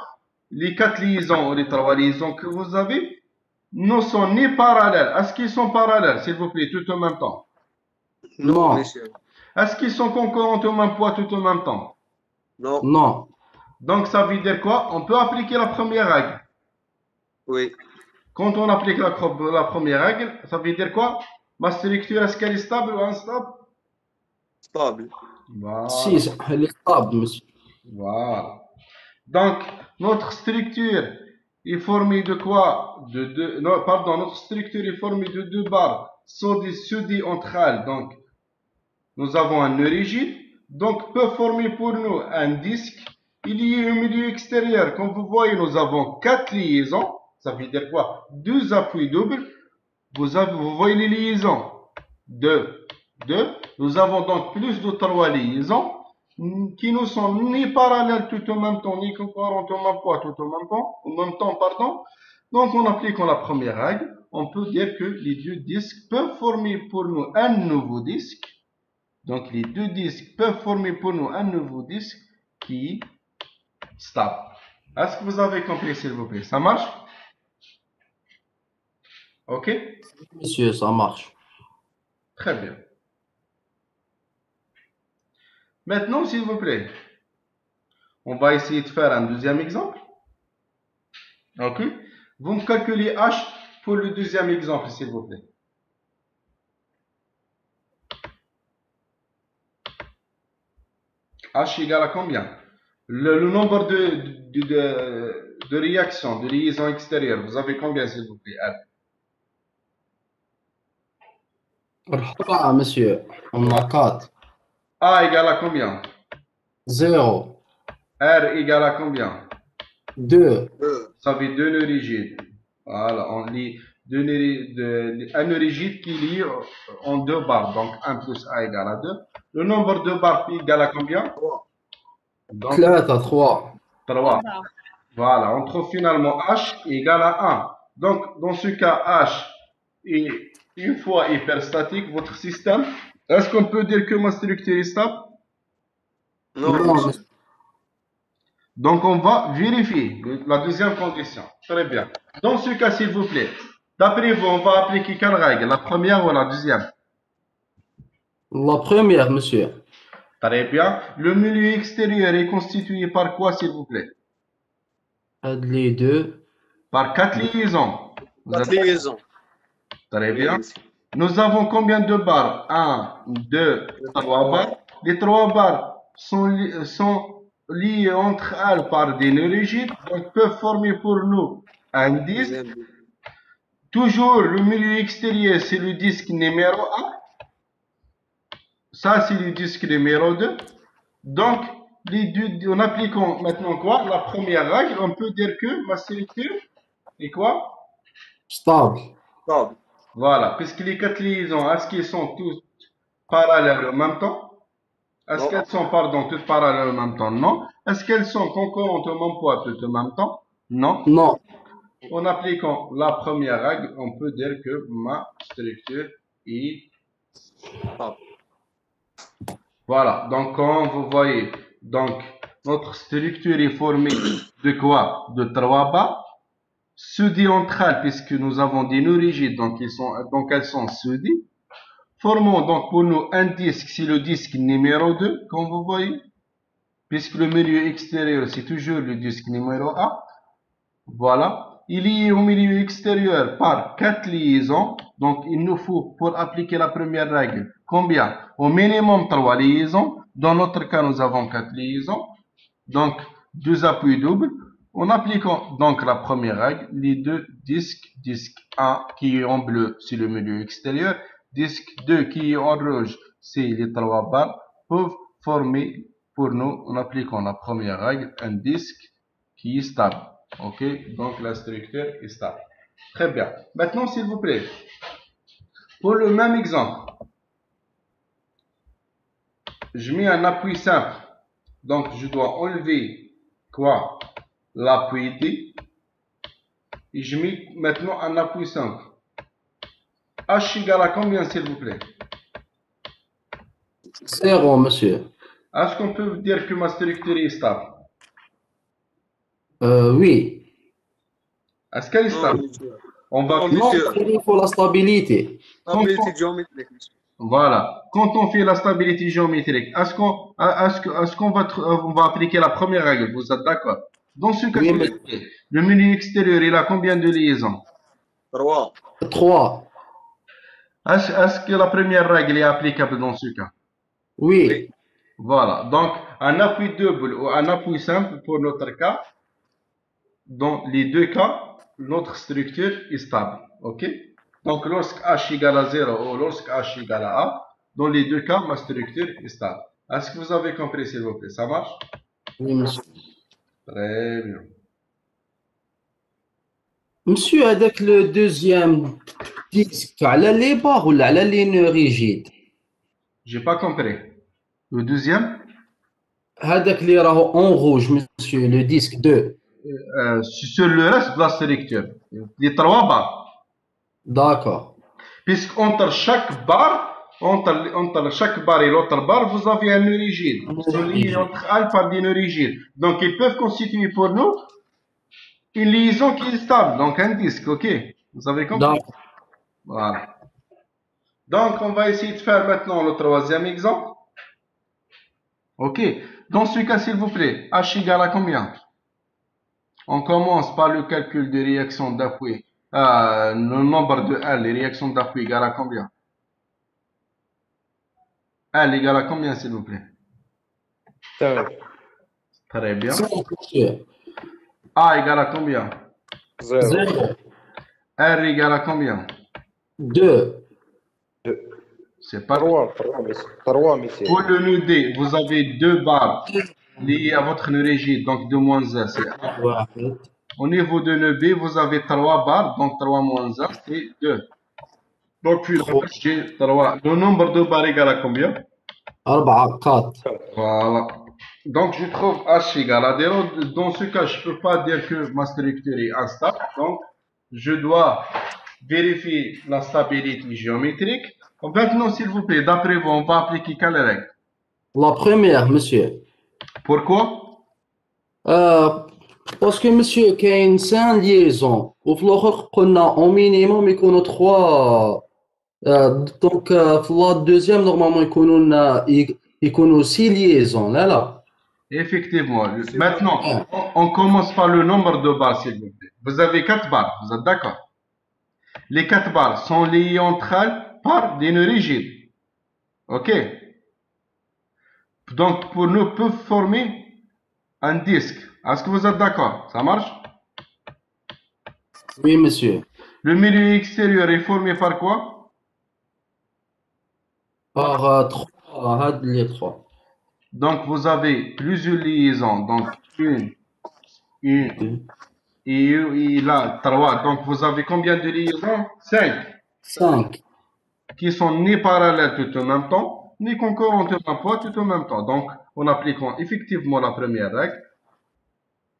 Les 4 liaisons ou les 3 liaisons que vous avez ne sont ni parallèles. Est-ce qu'ils sont parallèles, s'il vous plaît, tout en même temps? Non, monsieur. Est-ce qu'ils sont concurrents au même poids tout en même temps? Non. Non. Donc ça veut dire quoi? On peut appliquer la première règle. Oui. Quand on applique la première règle, ça veut dire quoi? Ma structure, est-ce qu'elle est stable ou instable? Stable. Voilà. Si, elle est stable, monsieur. Voilà. Donc, notre structure est formée de quoi? Non, pardon, notre structure est formée de deux barres soudées entre elles. Donc, nous avons un nœud rigide. Donc, peut former pour nous un disque. Il y a un milieu extérieur. Comme vous voyez, nous avons 4 liaisons. Ça veut dire quoi? 2 appuis doubles. Vous voyez les liaisons. 2. Nous avons donc plus de 3 liaisons qui nous sont ni parallèles tout en même temps, ni concurrentes en même temps, en même temps, pardon. Donc, en appliquant la première règle, on peut dire que les deux disques peuvent former pour nous un nouveau disque. Donc, les deux disques peuvent former pour nous un nouveau disque qui est stable. Est-ce que vous avez compris, s'il vous plaît? Ça marche? OK? Monsieur, ça marche. Très bien. Maintenant, s'il vous plaît, on va essayer de faire un deuxième exemple. OK? Vous me calculez H pour le deuxième exemple, s'il vous plaît. H égale à combien? Le nombre de réactions, de liaisons extérieures, vous avez combien, s'il vous plaît? Ah, monsieur, on a 4. A égale à combien? 0. R égale à combien? 2. Ça fait deux nœuds rigides. Voilà, on lit un nœud rigide qui lie en deux barres. Donc 1 plus A égale à 2. Le nombre de barres P égale à combien? Donc 3. 3. Voilà, on trouve finalement H égale à 1. Donc dans ce cas, H est une fois hyperstatique, votre système, est-ce qu'on peut dire que ma structure est stable? Non. Donc, on va vérifier la deuxième condition. Très bien. Dans ce cas, s'il vous plaît, d'après vous, on va appliquer quelle règle? La première ou la deuxième? La première, monsieur. Très bien. Le milieu extérieur est constitué par quoi, s'il vous plaît? Les deux. Par 4 liaisons. Vous 4 êtes- liaisons. Très bien. Oui. Nous avons combien de barres? 1, 2, 3 barres. Les 3 barres sont liées entre elles par des nœuds rigides, donc peuvent former pour nous un disque. Deuxième. Toujours le milieu extérieur, c'est le disque numéro 1. Ça, c'est le disque numéro 2. Donc, en appliquant maintenant quoi? La première règle, on peut dire que ma structure est quoi? Stable. Stable. Voilà, puisque les 4 liaisons, est-ce qu'elles sont toutes parallèles en même temps? Est-ce Non. qu'elles sont, pardon, toutes parallèles en même temps? Non. Est-ce qu'elles sont concurrentes au même poids toutes en même temps? Non. Non. En appliquant la première règle, on peut dire que ma structure est Stable. voilà. Donc, quand vous voyez, donc, notre structure est formée de quoi? De 3 barres soudées entre elles, puisque nous avons des nœuds rigides, donc elles sont soudées. Formons donc pour nous un disque, c'est le disque numéro 2, comme vous voyez, puisque le milieu extérieur, c'est toujours le disque numéro 1. Voilà. Il est lié au milieu extérieur par 4 liaisons. Donc, il nous faut, pour appliquer la première règle, combien? Au minimum 3 liaisons. Dans notre cas, nous avons 4 liaisons. Donc, 2 appuis doubles. En appliquant donc la première règle, les deux disque 1 qui est en bleu, c'est le milieu extérieur. Disque 2 qui est en rouge, c'est les 3 barres, peuvent former pour nous, en appliquant la première règle, un disque qui est stable. Ok, donc la structure est stable. Très bien. Maintenant, s'il vous plaît, pour le même exemple, je mets un appui simple. Donc, je dois enlever quoi? L'appui D. Et je mets maintenant un appui simple. H égale à combien, s'il vous plaît? 0, monsieur. Est-ce qu'on peut dire que ma structure est stable? Oui. Est-ce qu'elle est stable? On va Non, il faut la stabilité. Stabilité géométrique. Voilà. Quand on fait la stabilité géométrique, est-ce qu'on va appliquer la première règle? Vous êtes d'accord? Dans ce cas, Oui, s'il mais- vous plaît, le milieu extérieur, il a combien de liaisons? 3. 3. Est-ce que la première règle est applicable dans ce cas? Oui. Voilà. Donc, un appui double ou un appui simple pour notre cas, dans les deux cas, notre structure est stable. OK? Donc, lorsque H égale à 0 ou lorsque H égale à A, dans les deux cas, ma structure est stable. Est-ce que vous avez compris, s'il vous plaît? Ça marche? Oui, monsieur. Très bien. Monsieur, avec le deuxième disque, على les barres ou على les nœuds rigides? J'ai pas compris. Le deuxième, هذاك اللي راهو en rouge, monsieur, le disque 2. sur le reste de la structure, les trois barres. D'accord. Puisqu'entre chaque barre, entre chaque barre et l'autre barre, vous avez un nœud rigide. Ils sont liés entre elles par des nœuds rigides. Donc, ils peuvent constituer pour nous une liaison qui est stable, donc un disque, ok? Vous avez compris? D'accord. Voilà. Donc, on va essayer de faire maintenant le troisième exemple. Ok. Dans ce cas, s'il vous plaît, H égale à combien? On commence par le calcul des réactions d'appui. Le nombre de L, les réactions d'appui égale à combien? L égale à combien, s'il vous plaît? 5. Très bien. 5, monsieur. A égale à combien? 0. 0. R égale à combien? 2. C'est pas 3. 3 ميسي. Pour le nœud D, vous avez deux barres liées à votre nœud rigide, donc 2 moins 1, c'est 1. واحد. Au niveau de nœud B, vous avez 3 barres, donc 3 moins 1, c'est 2. Donc, puis j'ai 3. Le nombre de barres égale à combien? 4. 4. Voilà. Donc, je trouve H égale à 0. Dans ce cas, je ne peux pas dire que ma structure est instable. Donc, je dois vérifier la stabilité géométrique. Maintenant, s'il vous plaît, d'après vous, on va appliquer quelle règle? La première, monsieur. Pourquoi? Parce que monsieur, كاين 5 liaisons. وفي الآخر قلنا au minimum يكونوا 3. Donc, في la deuxième, normalement يكونوا 6 liaisons. Là, là. Effectivement. Maintenant, on commence par le nombre de barres, s'il vous plaît. Vous avez 4 barres, vous êtes d'accord? Les 4 barres sont liées entre elles par des nœuds rigides. OK? Donc, pour nous, peuvent former un disque. Est-ce que vous êtes d'accord? Ça marche? Oui, monsieur. Le milieu extérieur est formé par quoi? Par 3. Les 3. Donc, vous avez plusieurs liaisons. Donc, une et là, 3. Donc, vous avez combien de liaisons? 5. 5. Qui sont ni parallèles tout en même temps, ni concurrentes pas tout en même temps. Donc, en appliquant effectivement la première règle,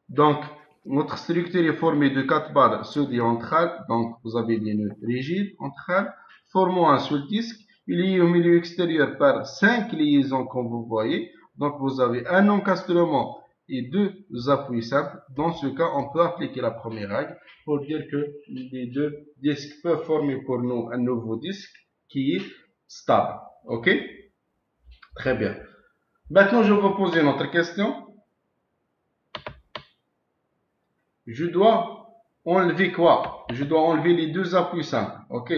donc, notre structure est formée de 4 barres soudées entre elles. Donc, vous avez des nœuds rigides entre elles, formant un seul disque. Il est lié au milieu extérieur par 5 liaisons, comme vous voyez. Donc, vous avez un encastrement et 2 appuis simples. Dans ce cas, on peut appliquer la première règle pour dire que les deux disques peuvent former pour nous un nouveau disque qui est stable. OK? Très bien. Maintenant, je vais vous poser une autre question. Je dois enlever quoi? Je dois enlever les deux appuis simples. OK?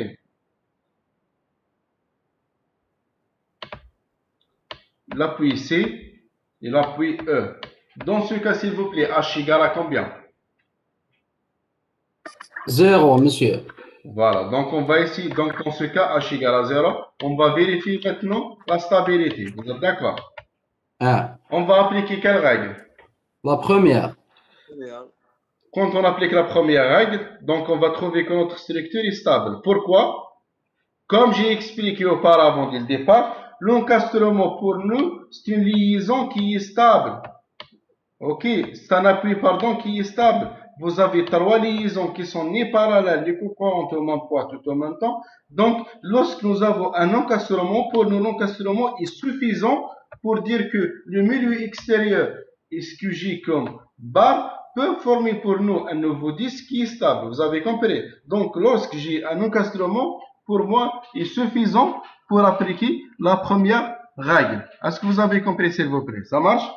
L'appui C et l'appui E. Dans ce cas, s'il vous plaît, H égale à combien? 0, monsieur. Voilà. Donc, on va ici, donc dans ce cas, H égale à 0. On va vérifier maintenant la stabilité. Vous êtes d'accord? 1. On va appliquer quelle règle? La première. Quand on applique la première règle, donc on va trouver que notre structure est stable. Pourquoi? Comme j'ai expliqué auparavant dès le départ, l'encastrement pour nous, c'est une liaison qui est stable. Ok, c'est un appui, pardon, qui est stable. Vous avez 3 liaisons qui sont ni parallèles, ni concurrentes au même poids tout en même temps. Donc, lorsque nous avons un encastrement, pour nous, l'encastrement est suffisant pour dire que le milieu extérieur et ce que j'ai comme barre peut former pour nous un nouveau disque qui est stable. Vous avez compris? Donc, lorsque j'ai un encastrement, pour moi, est suffisant pour appliquer la première règle. Est-ce que vous avez compris, s'il vous plaît? Ça marche?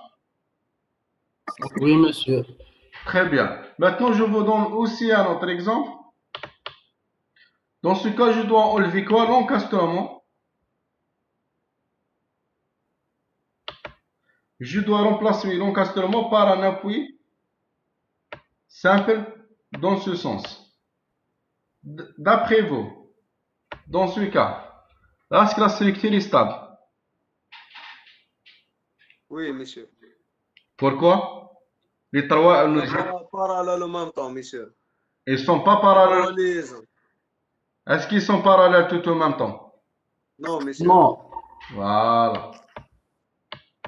Oui, monsieur. Très bien. Maintenant, je vous donne aussi un autre exemple. Dans ce cas, je dois enlever quoi? L'encastrement. Je dois remplacer l'encastrement par un appui simple dans ce sens. D'après vous, dans ce cas, est-ce que la structure est stable? Oui, monsieur. Pourquoi? Les trois, Parallèle en même temps, monsieur. ils sont pas parallèles. Trois liaisons. Est-ce qu'ils sont parallèles tout en même temps? Non, monsieur. Non. Voilà.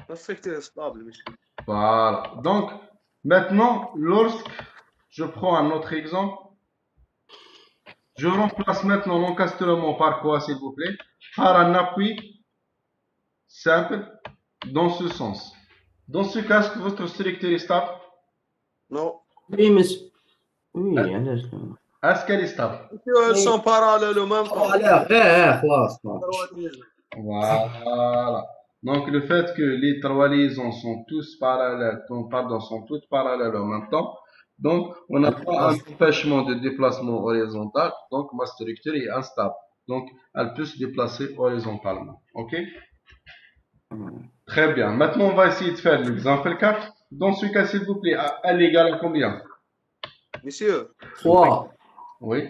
La structure est stable, monsieur. Voilà. Donc, maintenant, lorsque je prends un autre exemple, je remplace maintenant l'encastrement par quoi, s'il vous plaît? Par un appui simple dans ce sens. Dans ce cas, est-ce que votre structure est stable? Non. Oui, monsieur. Oui, علاش لا؟ Est-ce qu'elle est stable? Monsieur, elles sont parallèles en même temps. خلاص. Trois liaisons. Voilà. Donc, le fait que les trois liaisons sont tous parallèles, sont toutes parallèles en même temps, donc on n'a pas un empêchement de déplacement horizontal, donc ma structure est instable. Donc, elle peut se déplacer horizontalement. OK? Très bien. Maintenant, on va essayer de faire l'exemple 4. Dans ce cas, s'il vous plaît, L égale à combien? Monsieur, 3. Oui.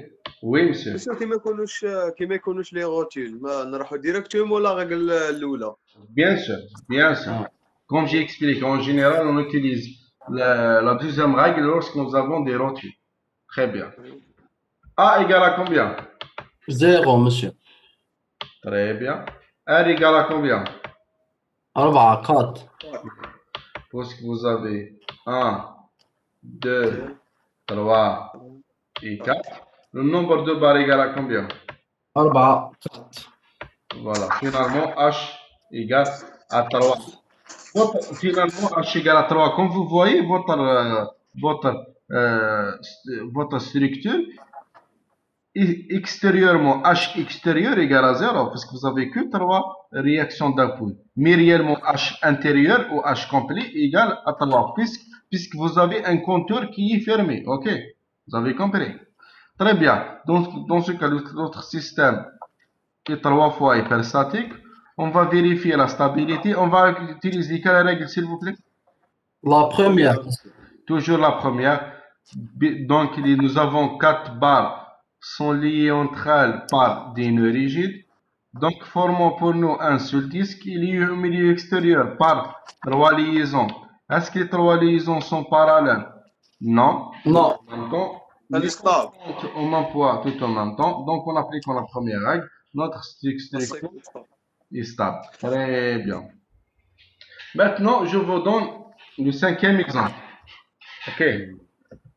Oui, monsieur. monsieur كي ما يكونوش لي روتين ما نروحوا ديريكتوم ولا غير الاولى. Bien sûr, bien sûr. Comme j'ai expliqué, en général, on utilise la deuxième règle lorsque nous avons des rotules. Très bien. A égale à combien? 0 monsieur. Très bien. R égale à combien? 4 4. Puisque vous avez 1, 2, 3 et 4. Le nombre de barres égale à combien? 4 4. Voilà. Finalement, H égale à 3. Finalement, H égale à 3. Comme vous voyez, votre structure, extérieurement, H extérieur égale à 0, parce que vous avez que 3 réactions d'appui. Mais réellement, H intérieur ou H complet égale à 3, puisque vous avez un compteur qui est fermé. OK? Vous avez compris? Très bien. Donc, dans ce cas, notre système est 3 fois hyperstatique. On va vérifier la stabilité. On va utiliser quelle règle, s'il vous plaît? La première. Toujours la première. Donc, nous avons 4 barres sont liées entre elles par des nœuds rigides. Donc, formons pour nous un seul disque. Il y a au milieu extérieur par 3 liaisons. Est-ce que les 3 liaisons sont parallèles? Non. Non. Elle est stable. On emploie tout en même temps. Donc, on applique la première règle. Notre structure est stable. Très bien. Maintenant, je vous donne le cinquième exemple. OK.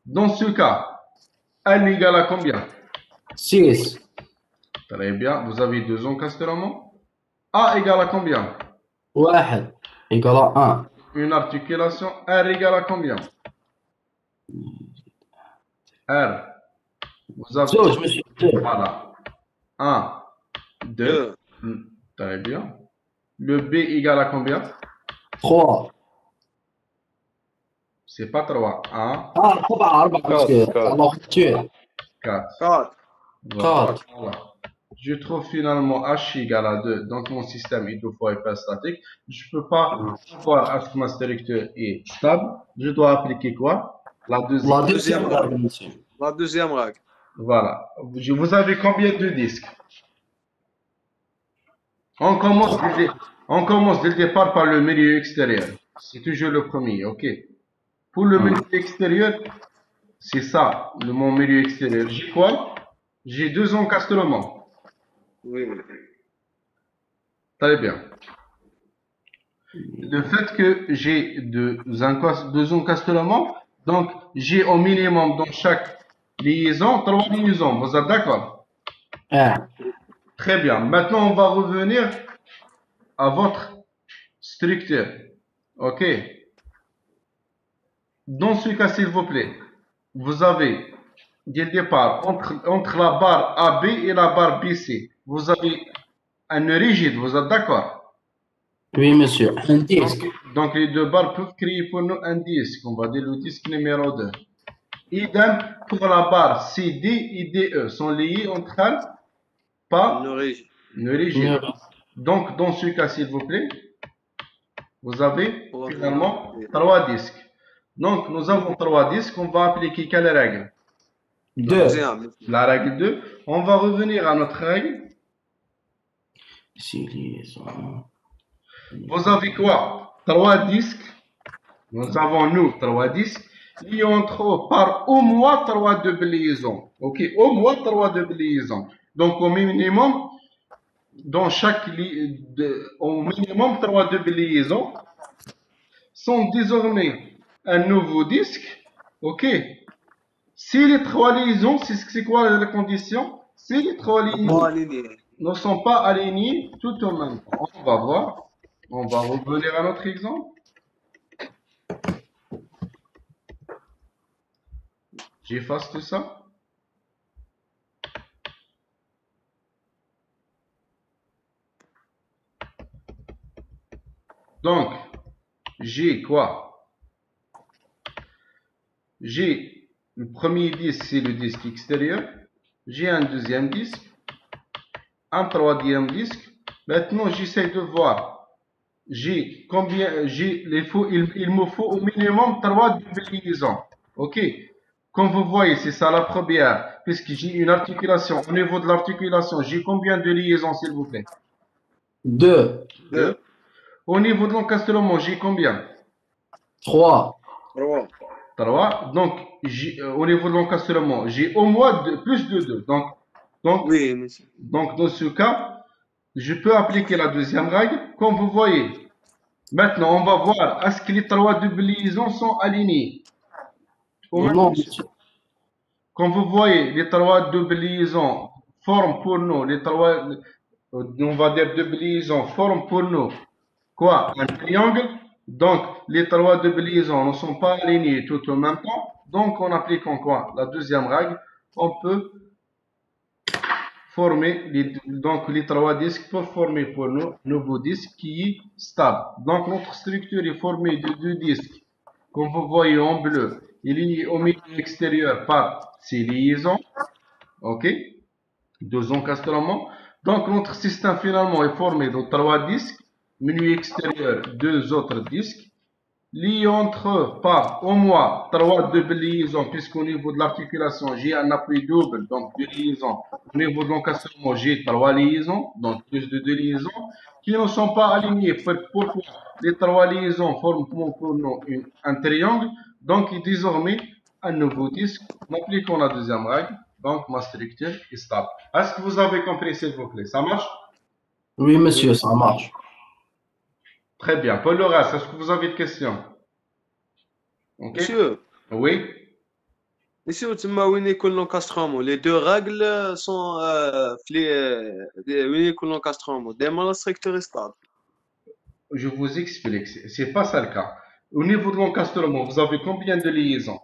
Dans ce cas, N égale à combien? 6. Très bien. Vous avez deux encastrements. A égale à combien? 1 égale à 1. Une articulation. R égale à combien? R. Vous avez... زوج monsieur. Voilà. 1, 2. Très bien. Le B égale à combien? 3. C'est pas 3. 1, 4 parce que alors tu es 4. 4. Voilà. Je trouve finalement H égale à 2. Donc mon système est deux fois hyperstatique. Je ne peux pas voir est-ce que ma structure est stable. Je dois appliquer quoi? La deuxième règle, monsieur. La deuxième règle. Voilà. Vous avez combien de disques? On commence dès le départ par le milieu extérieur. C'est toujours le premier, ok? Pour le milieu extérieur, c'est ça, mon milieu extérieur. J'ai quoi? J'ai deux encastrements. Oui. Très bien. Le fait que j'ai deux encastrements, donc j'ai au minimum dans chaque liaison 3 liaisons. Vous êtes d'accord? Très bien. Maintenant, on va revenir à votre structure. OK? Dans ce cas, s'il vous plaît, vous avez, dès le départ, entre la barre AB et la barre BC, vous avez un nœud rigide. Vous êtes d'accord? Oui, monsieur. Un disque. Donc, les deux barres peuvent créer pour nous un disque. On va dire le disque numéro 2. Idem pour la barre CD et DE sont liées entre elles par نوريجي une origine. Donc, dans ce cas, s'il vous plaît, vous avez finalement 3 disques. Donc, nous avons 3 disques. On va appliquer quelle règle? Deux. مزيان La règle 2. On va revenir à notre règle. Si liaison. Vous avez quoi? 3 disques. Nous avons, nous, 3 disques. Liés entre eux par au moins 3 doubles liaisons. OK? Au moins 3 doubles liaisons. Donc, au minimum, dans chaque au minimum 3 doubles liaisons sont désormais un nouveau disque. OK? Si les 3 liaisons, c'est quoi la condition? Si les 3 liaisons ماليني ne sont pas alignés tout en même temps. On va voir. On va revenir à notre exemple. J'efface tout ça. Donc, j'ai quoi? J'ai le premier disque, c'est le disque extérieur. J'ai un deuxième disque. Un troisième disque. Maintenant, j'essaie de voir. J'ai combien, il me faut au minimum 3 doubles liaisons. OK? Comme vous voyez, c'est ça la première. Puisque j'ai une articulation. Au niveau de l'articulation, j'ai combien de liaisons, s'il vous plaît? Deux. 2. Au niveau de l'encastrement, j'ai combien? Trois. 3 3. Donc, au niveau de l'encastrement, j'ai au moins plus de 2. Donc, وي مسيو Donc, dans ce cas, je peux appliquer la deuxième règle, comme vous voyez. Maintenant, on va voir, est-ce que les 3 doubles liaisons sont alignées? Non, monsieur. Comme vous voyez, les 3 doubles liaisons forment pour nous, on va dire doubles liaisons forment pour nous, quoi? Un triangle. Donc, les 3 doubles liaisons ne sont pas alignées tout en même temps. Donc, en appliquant quoi? La deuxième règle, on peut former donc les 3 disques peuvent former pour nous un nouveau disque qui est stable. Donc notre structure est formée de 2 disques. Comme vous voyez en bleu, il est au milieu extérieur par ces liaisons. OK? 2 encastrements. Donc notre système finalement est formé de 3 disques, milieu extérieur, 2 autres disques, liés entre eux par au moins 3 doubles liaisons, puisqu'au niveau de l'articulation, j'ai un appui double, donc 2 liaisons. Au niveau de l'encastrement, j'ai 3 liaisons, donc plus de 2 liaisons, qui ne sont pas alignées. Pourquoi? Les 3 liaisons forment pour nous un triangle, donc désormais, un nouveau disque. En appliquant la deuxième règle, donc ma structure est stable. Est-ce que vous avez compris, s'il vous plaît? Ça marche? Oui, monsieur, ça marche. Très bien. Pour le reste, est-ce que vous avez des questions? OK? مسيو Oui? مسيو تما وين يكون لونكاسترومون لي دو راغل سون في لي وين يكون لونكاسترومون ديما لا ستركتور ستابل Je vous explique. C'est pas ça le cas. Au niveau de l'encastrement, vous avez combien de liaisons?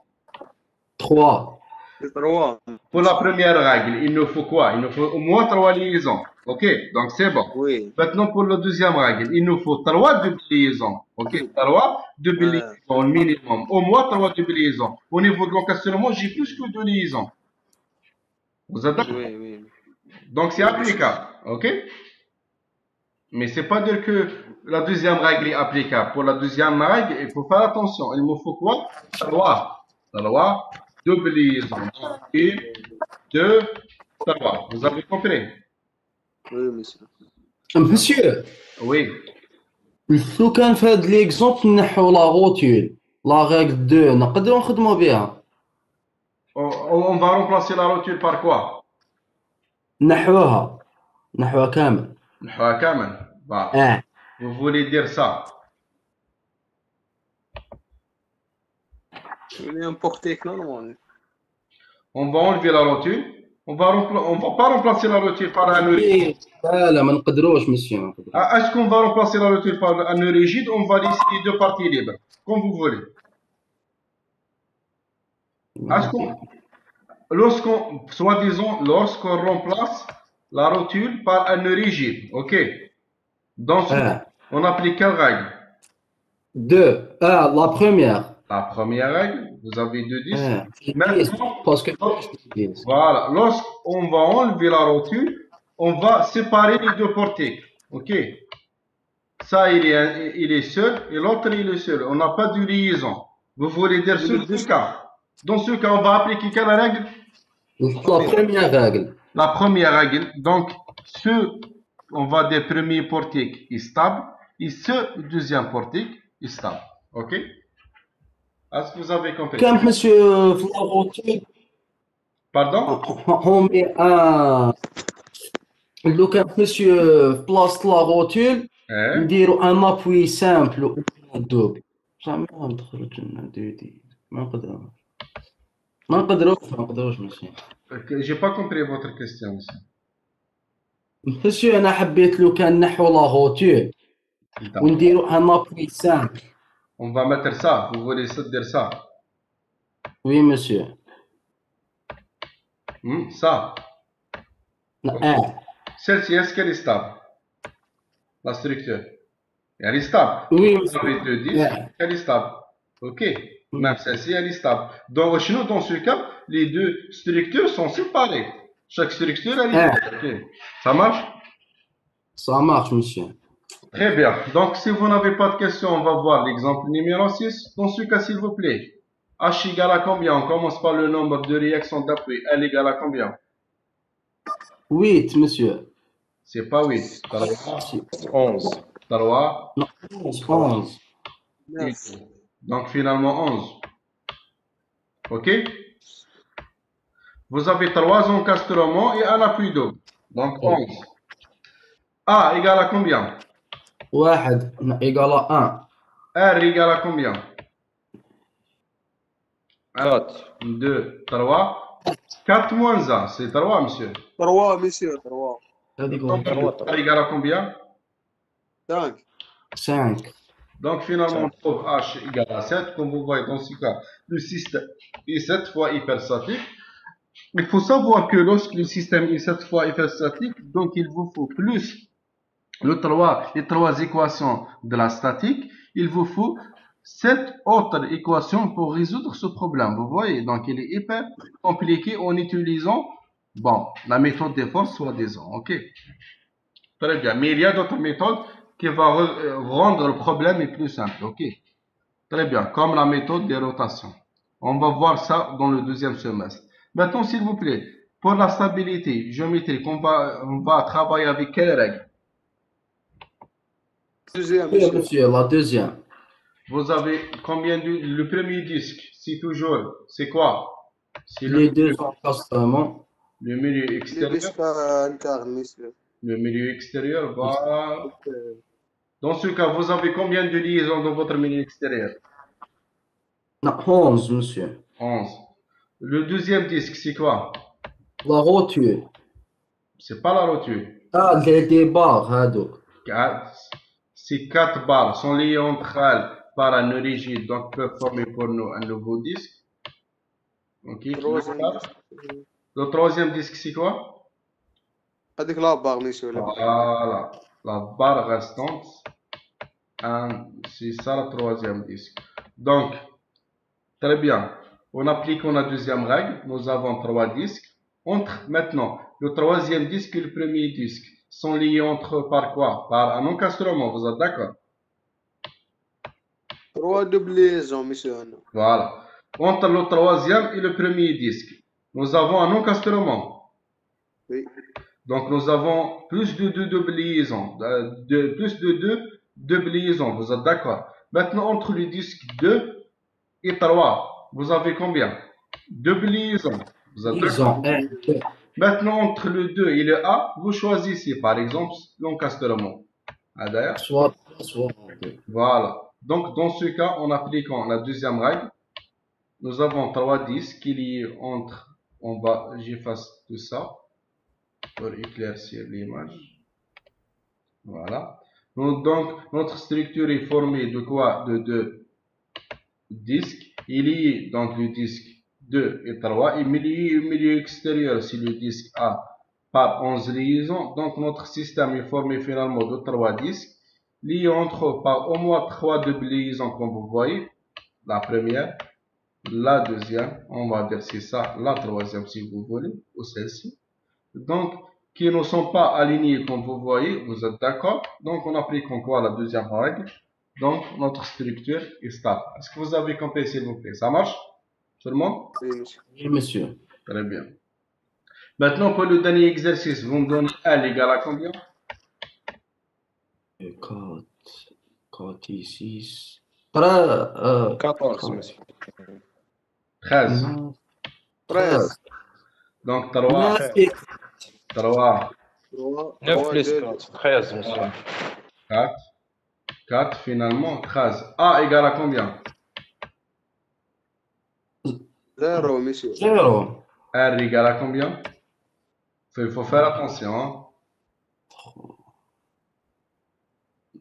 Trois. 3 Pour la première règle, il nous faut quoi? Il nous faut au moins 3 liaisons. OK? Donc c'est bon. وي Maintenant, pour la deuxième règle, il nous faut 3 doubles liaisons. OK? 3 doubles Ouais. liaisons au minimum. Au moins 3 doubles liaisons. Au niveau de l'encastrement, j'ai plus que 2 liaisons. Vous êtes d'accord? وي وي Donc c'est applicable. OK? Mais c'est pas dire que la deuxième règle est applicable. Pour la deuxième règle, il faut faire attention. Il me faut quoi? 3 double liaison. Donc, 1, 2, 3. Vous avez compris? وي مسيو Monsieur, Oui. لو كان في هاد ليكزومبل نحو لا روتول لا ريغل 2 نقدروا نخدموا بها On va remplacer la rotule par quoi? نحوها كامل. نحوها كامل. Bah, vous voulez dire ça? وي امبورتيك نورمال On va enlever la rotule. On va pas remplacer la rotule par un nœud rigide. لا ما نقدروش مسيو ما نقدروش. Est-ce qu'on va remplacer la rotule par un nœud rigide? On va laisser les deux parties libres. Comme vous voulez. Est-ce qu'on, lorsqu'on remplace la rotule par un nœud rigide, ok? Dans ce, On applique quelle règle? Deux. La première. La première règle, vous avez deux disques. Maintenant, Parce que voilà, lorsqu'on va enlever la rotule, on va séparer les deux portiques. Ok? Ça, il est seul et l'autre, il est seul. On n'a pas de liaison. Vous voulez dire ce cas? Dans ce cas, on va appliquer quelle règle? la première règle. La première règle. Donc, on va dire premier portique est stable et ce deuxième portique est stable. Ok? Est-ce que vous avez compris? Comme monsieur Florentine, Pardon? on met un. لو كان مسيو في بلاصة لا روتول Hein? نديرو ان ابوي سامبل و دوب زعما نخرج لنا دي ما نقدروش ماشي J'ai pas compris votre question aussi. مسيو انا حبيت لو كان نحو لا روتول ونديرو ان ابوي سامبل On va mettre ça. Vous voulez dire ça? وي مسيو Ça. اه Celle-ci, est-ce qu'elle est stable? La structure. Elle est stable. وي Vous avez deux disques, مسيو elle est stable. Ok. Même celle-ci, elle est stable. Donc, chez nous, dans ce cas, les deux structures sont séparées. Chaque structure, elle est stable. Ok. Ça marche? ça marche monsieur. Très bien. Donc, si vous n'avez pas de questions, on va voir l'exemple numéro 6. Dans ce cas, s'il vous plaît, H égale à combien? On commence par le nombre de réactions d'appui. L égale à combien? 8 monsieur. C'est pas 8. 11. 3. Non, 11. Donc, finalement, 11. OK? Vous avez 3 encastrements et un appui double. Donc, 11. A égale à combien? 1 égale à 1. R égale à combien? 4. 2, 3. 4 moins 1, c'est 3, monsieur. 3 monsieur 3 هذيك Donc, واحد. R égale à combien? 5 5. Donc, finalement, on trouve H égale à 7. Comme vous voyez dans ce cas, le système est 7 fois hyperstatique. Il faut savoir que lorsque le système est 7 fois hyperstatique, donc il vous faut plus les trois équations de la statique, il vous faut 7 autres équations pour résoudre ce problème. Vous voyez, donc il est hyper compliqué en utilisant, bon, la méthode des forces soi-disant, ok? Très bien, mais il y a d'autres méthodes qui vont rendre le problème plus simple, ok? Très bien, comme la méthode des rotations. On va voir ça dans le deuxième semestre. Maintenant, s'il vous plaît, pour la stabilité géométrique, on va travailler avec quelle règle? deuxième Oui, monsieur monsieur, la deuxième. Vous avez combien le premier disque? C'est toujours, c'est quoi? C'est Les deux encastrements. le milieu اللي extérieur. بيسكا انترن monsieur Le milieu extérieur va. Dans ce cas, vous avez combien de liaisons dans votre milieu extérieur? Non, 11 monsieur. 11. Le deuxième disque, c'est quoi? La rotule. C'est pas la rotule. Ah, des barres هادوك. Ces 4 barres sont liées entre elles par un nœud rigide, donc peuvent former pour nous un nouveau disque. Ok. Le troisième disque, c'est quoi? هذيك لا باغ monsieur لا باغ. Voilà. La barre restante. C'est ça le troisième disque. Donc, très bien. En appliquant la deuxième règle, nous avons 3 disques. Maintenant, le troisième disque et le premier disque sont liés entre eux par quoi? Par un encastrement, vous êtes d'accord? 3 دوبليزون monsieur هنا. Voilà. Entre le troisième et le premier disque, nous avons un encastrement. Oui. Donc, nous avons plus de 2 doubles liaisons. Plus de 2 doubles liaisons, vous êtes d'accord? Maintenant, entre le disque 2 et 3, vous avez combien? Double liaison. Vous êtes Ils d'accord? ont 1. Maintenant, entre le 2 et le A, vous choisissez par exemple l'encastrement. Ah, d'ailleurs. Soit 2. Voilà. Donc, dans ce cas, en appliquant la deuxième règle, nous avons 3 disques qui lient entre. J'efface tout ça pour éclaircir l'image. Voilà. Donc, notre structure est formée de quoi? De 2 disques. Il y a donc le disque 2 et 3. Et milieu extérieur, c'est le disque A par 11 liaisons. Donc, notre système est formé finalement de 3 disques. liés entre eux par au moins 3 doubles liaisons, comme vous voyez. La première, la deuxième, on va dire c'est ça, la troisième si vous voulez, ou celle-ci. Donc, qui ne sont pas alignés comme vous voyez, vous êtes d'accord? Donc, on applique encore la deuxième règle. Donc, notre structure est stable. Est-ce que vous avez compris, s'il vous plaît? Ça marche? Tout le monde? Oui, monsieur. Oui, monsieur. Très bien. Maintenant, pour le dernier exercice, vous me donnez L égale à combien? 4, 4 et 6. 13, 14 monsieur. 13. 13. Donc, 3, 9 et 3, 3, 9 plus 2, 4, 13 monsieur. 4, 4, finalement, 13. A égale à combien? 0, monsieur. 0. R égale à combien? Il faut faire attention, hein.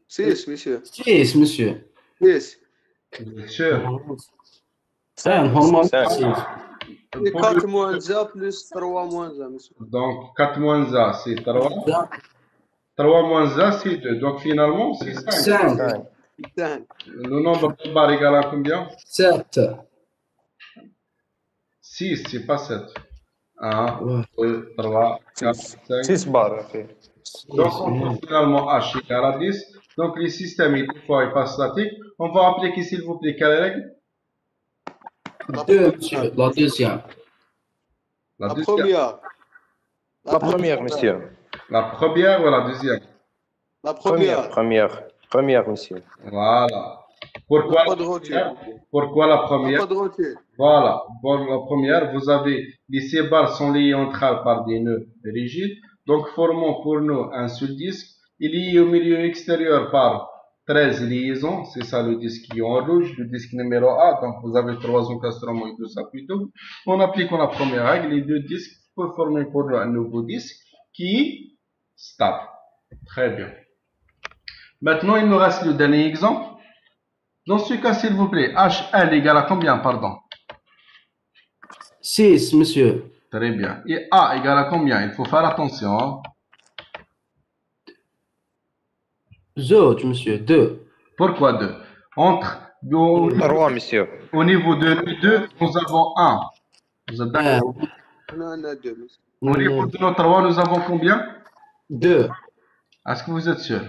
6, monsieur. 6, monsieur. 6. Vous êtes sûr? Normalement, Cinq. 6. Et 4 moins 1 plus 3 moins 1, monsieur. Donc, 4 moins A, c'est 3. 3 moins A, c'est 2. Donc, finalement, c'est 5. 5, 5. Le nombre de barres égale à combien? 7. 6, c'est pas 7. 1, Ouais. 2, 3, 4, 5. 6 barres أخي. Donc, on trouve finalement H égale à 10. Donc, les systèmes, des fois, ils passent statique. On va appliquer, s'il vous plaît, quelle règle? 2, monsieur. La deuxième. La La deuxième. première. La première monsieur. La première ou la deuxième? La première. Première monsieur. Voilà. Pourquoi Pas la de rotule. première? Pourquoi la première? Pas de rotule. Voilà. Pour la première, vous avez les 6 barres sont liées entre elles par des nœuds rigides. Donc, formons pour nous un seul disque. Il est lié au milieu extérieur par 13 liaisons. C'est ça le disque qui est en rouge, le disque numéro A. Donc, vous avez 3 encastrements et 2 appuis doubles. En appliquant la première règle, les deux disques peuvent former pour nous un nouveau disque qui est stable. Très bien. Maintenant, il nous reste le dernier exemple. Dans ce cas, s'il vous plaît, HL égale à combien, pardon? 6, monsieur. Très bien. Et A égale à combien? Il faut faire attention, hein. 2, monsieur. 2. Pourquoi 2? Au 3 monsieur. niveau de 2, nous avons 1. Vous êtes d'accord? On en a 2, monsieur. Au niveau de nos 3, nous avons combien? 2. Est-ce que vous êtes sûr?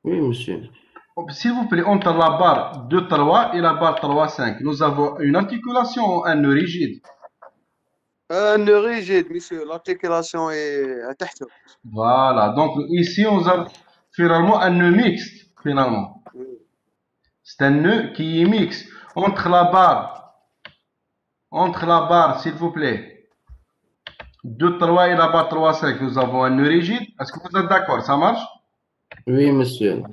Oui, monsieur. S'il vous plaît, entre la barre 2-3 et la barre 3-5, nous avons une articulation ou un nœud rigide? Un nœud rigide, monsieur. L'articulation est à تحت. Voilà. Donc, ici, on a finalement un nœud mixte, finalement. C'est un nœud qui est mixte. Entre la barre, s'il vous plaît, 2-3 et la barre 3-5, nous avons un nœud rigide. Est-ce que vous êtes d'accord? Ça marche? Oui, monsieur.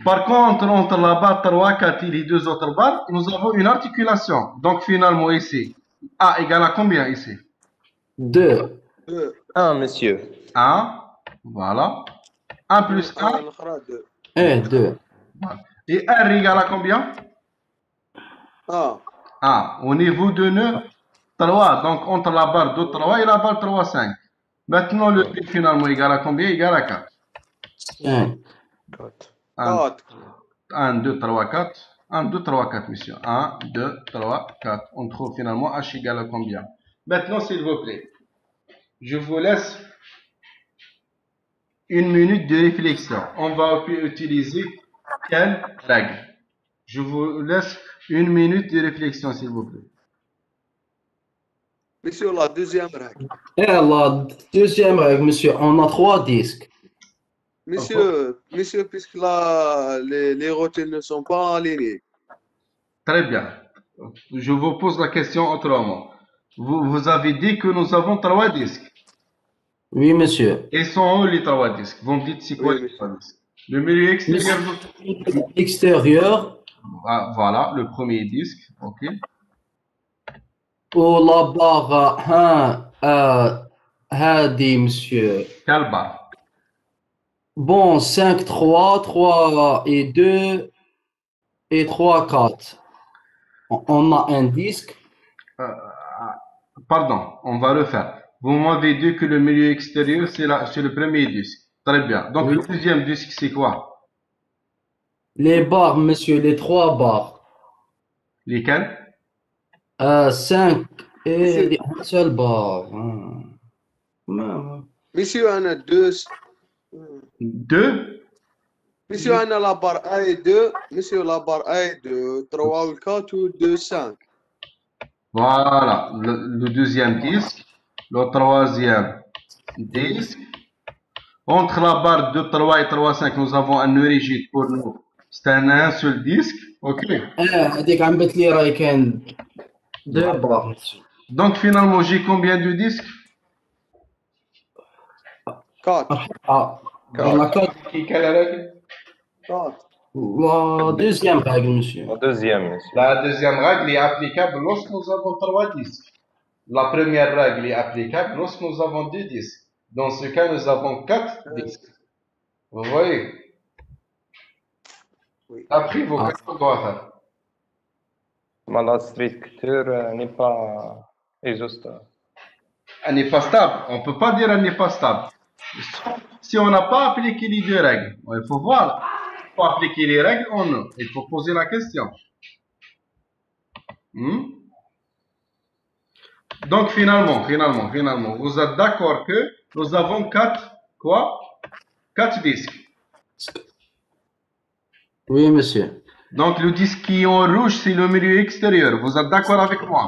Par contre, entre la barre 3-4 et les deux autres barres, nous avons une articulation. Donc, finalement, ici, A égale à combien ici? 2. 1 monsieur. 1. Voilà. 1 plus 1. 2. Et R égale à combien? 1. 1. Au niveau de nœud, 3. Donc, entre la barre 2-3 et la barre 3-5. Maintenant, le prix finalement égal à combien? Égal à 4. 5. 1, 2, 3, 4. 1, 2, 3, 4, monsieur. 1, 2, 3, 4. On trouve finalement H égale à combien? Maintenant, s'il vous plaît, je vous laisse une minute de réflexion. On va utiliser quelle règle? Je vous laisse une minute de réflexion, s'il vous plaît. Monsieur, la deuxième règle. Et la deuxième règle, monsieur, on a 3 disques. Monsieur, puisque là, les rotules ne sont pas alignées. Très bien. Je vous pose la question autrement. Vous avez dit que nous avons 3 disques. Oui, monsieur. Et sont où les 3 disques? Vous me dites c'est quoi Oui, les 3 disques? Le milieu extérieur. Extérieur, Ah, voilà, le premier disque. OK. ou la barre 1, هادي, monsieur. Quelle barre? Bon, 5, 3, 3 et 2 et 3, 4. On a un disque. Pardon, on va le faire. Vous m'avez dit que le milieu extérieur, c'est le premier disque. Très bien. Donc, Oui. le deuxième disque, c'est quoi? Les barres, monsieur, les 3 barres. Lesquels? 5 Monsieur, et un seul barre. monsieur, on a deux. Deux. Monsieur, on a la barre 1 et 2. Monsieur, la barre 1 et 2. 3 ou 4 ou 2, 5. Voilà. Le deuxième disque. Le troisième disque. Entre la barre 2, 3 et 3, 5, nous avons un origine pour nous. C'est un seul disque. OK. هذيك عم بت لي راهي كان 2 barres, monsieur. Donc, finalement, j'ai combien de disques? 4. On a 4. Quelle est la règle? 4. La deuxième règle, monsieur. Au deuxième, monsieur. La deuxième règle est applicable lorsque nous avons 3 disques. La première règle est applicable lorsque nous avons 2 disques. Dans ce cas, nous avons 4 disques. Vous voyez? Oui. Après, vous, qu'est-ce qu'on doit faire? Mais la structure n'est pas isostable. Elle n'est pas stable. On ne peut pas dire elle n'est pas stable. Si on n'a pas appliqué les 2 règles, il faut voir. Il faut appliquer les règles ou non. Il faut poser la question. Donc finalement, vous êtes d'accord que nous avons 4 disques. Oui, monsieur. Donc le disque qui est en rouge, c'est le milieu extérieur. Vous êtes d'accord avec moi?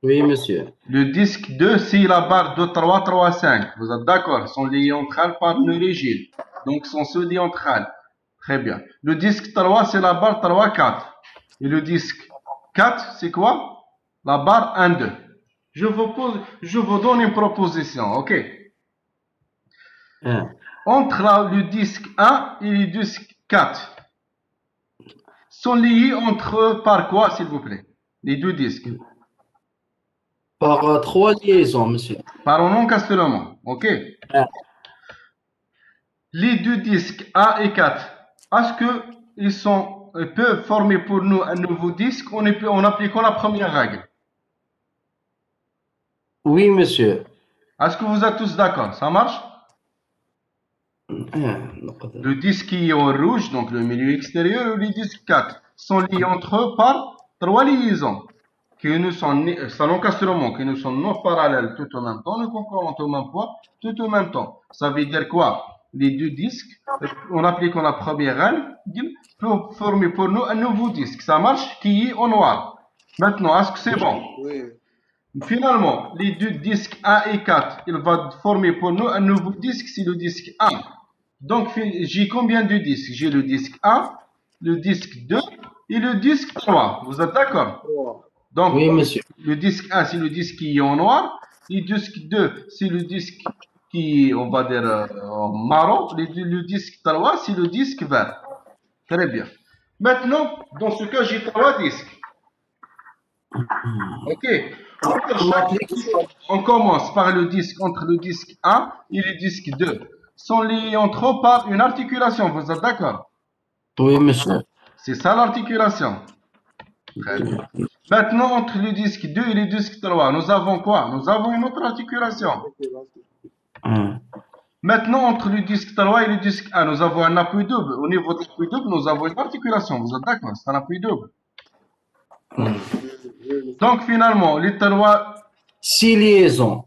Oui, monsieur. Le disque 2, c'est la barre 2, 3, 3, 5. Vous êtes d'accord? Ils sont liés entre elles par une origine. Donc ils sont soudés entre elles. Très bien. Le disque 3, c'est la barre 3, 4. Et le disque 4, c'est quoi? La barre 1, 2. Je vous donne une proposition, ok? Entre le disque 1 et le disque 4 sont liés entre eux par quoi, s'il vous plaît? Les 2 disques. Par 3 liaisons, monsieur. Par un encastellement, ok? Les 2 disques 1 et 4, est-ce qu'ils peuvent former pour nous un nouveau disque en appliquant la première règle? Oui, monsieur. Est-ce que vous êtes tous d'accord? Ça marche? Le disque qui est en rouge, donc le milieu extérieur, et le disque 4 sont liés entre eux par 3 liaisons. C'est un encastlement, qui nous sont non parallèles tout en même temps, ne concurrentes au même poids, tout en même temps. Ça veut dire quoi? Les 2 disques, en appliquant la première règle, peuvent former pour nous un nouveau disque. Ça marche, qui est en noir. Maintenant, est-ce que c'est bon? Oui. Finalement, les 2 disques 1 et 4, ils vont former pour nous un nouveau disque, c'est le disque 1. Donc, j'ai combien de disques? J'ai le disque 1, le disque 2 et le disque 3. Vous êtes d'accord? Donc, oui, monsieur. Le disque 1, c'est le disque qui est en noir. Le disque 2, c'est le disque qui est, on va dire, en marron. Le disque 3, c'est le disque vert. Très bien. Maintenant, dans ce cas, j'ai 3 disques. Ok. On commence par le disque entre le disque 1 et le disque 2. Sont liés entre eux par une articulation. Vous êtes d'accord? Oui, monsieur. C'est ça l'articulation. Très bien. Maintenant, entre le disque 2 et le disque 3, nous avons quoi? Nous avons une autre articulation. Maintenant, entre le disque 3 et le disque 1, nous avons un appui double. Au niveau de l'appui double, nous avons une articulation. Vous êtes d'accord? C'est un appui double. Donc, finalement, les 3... 6 liaisons.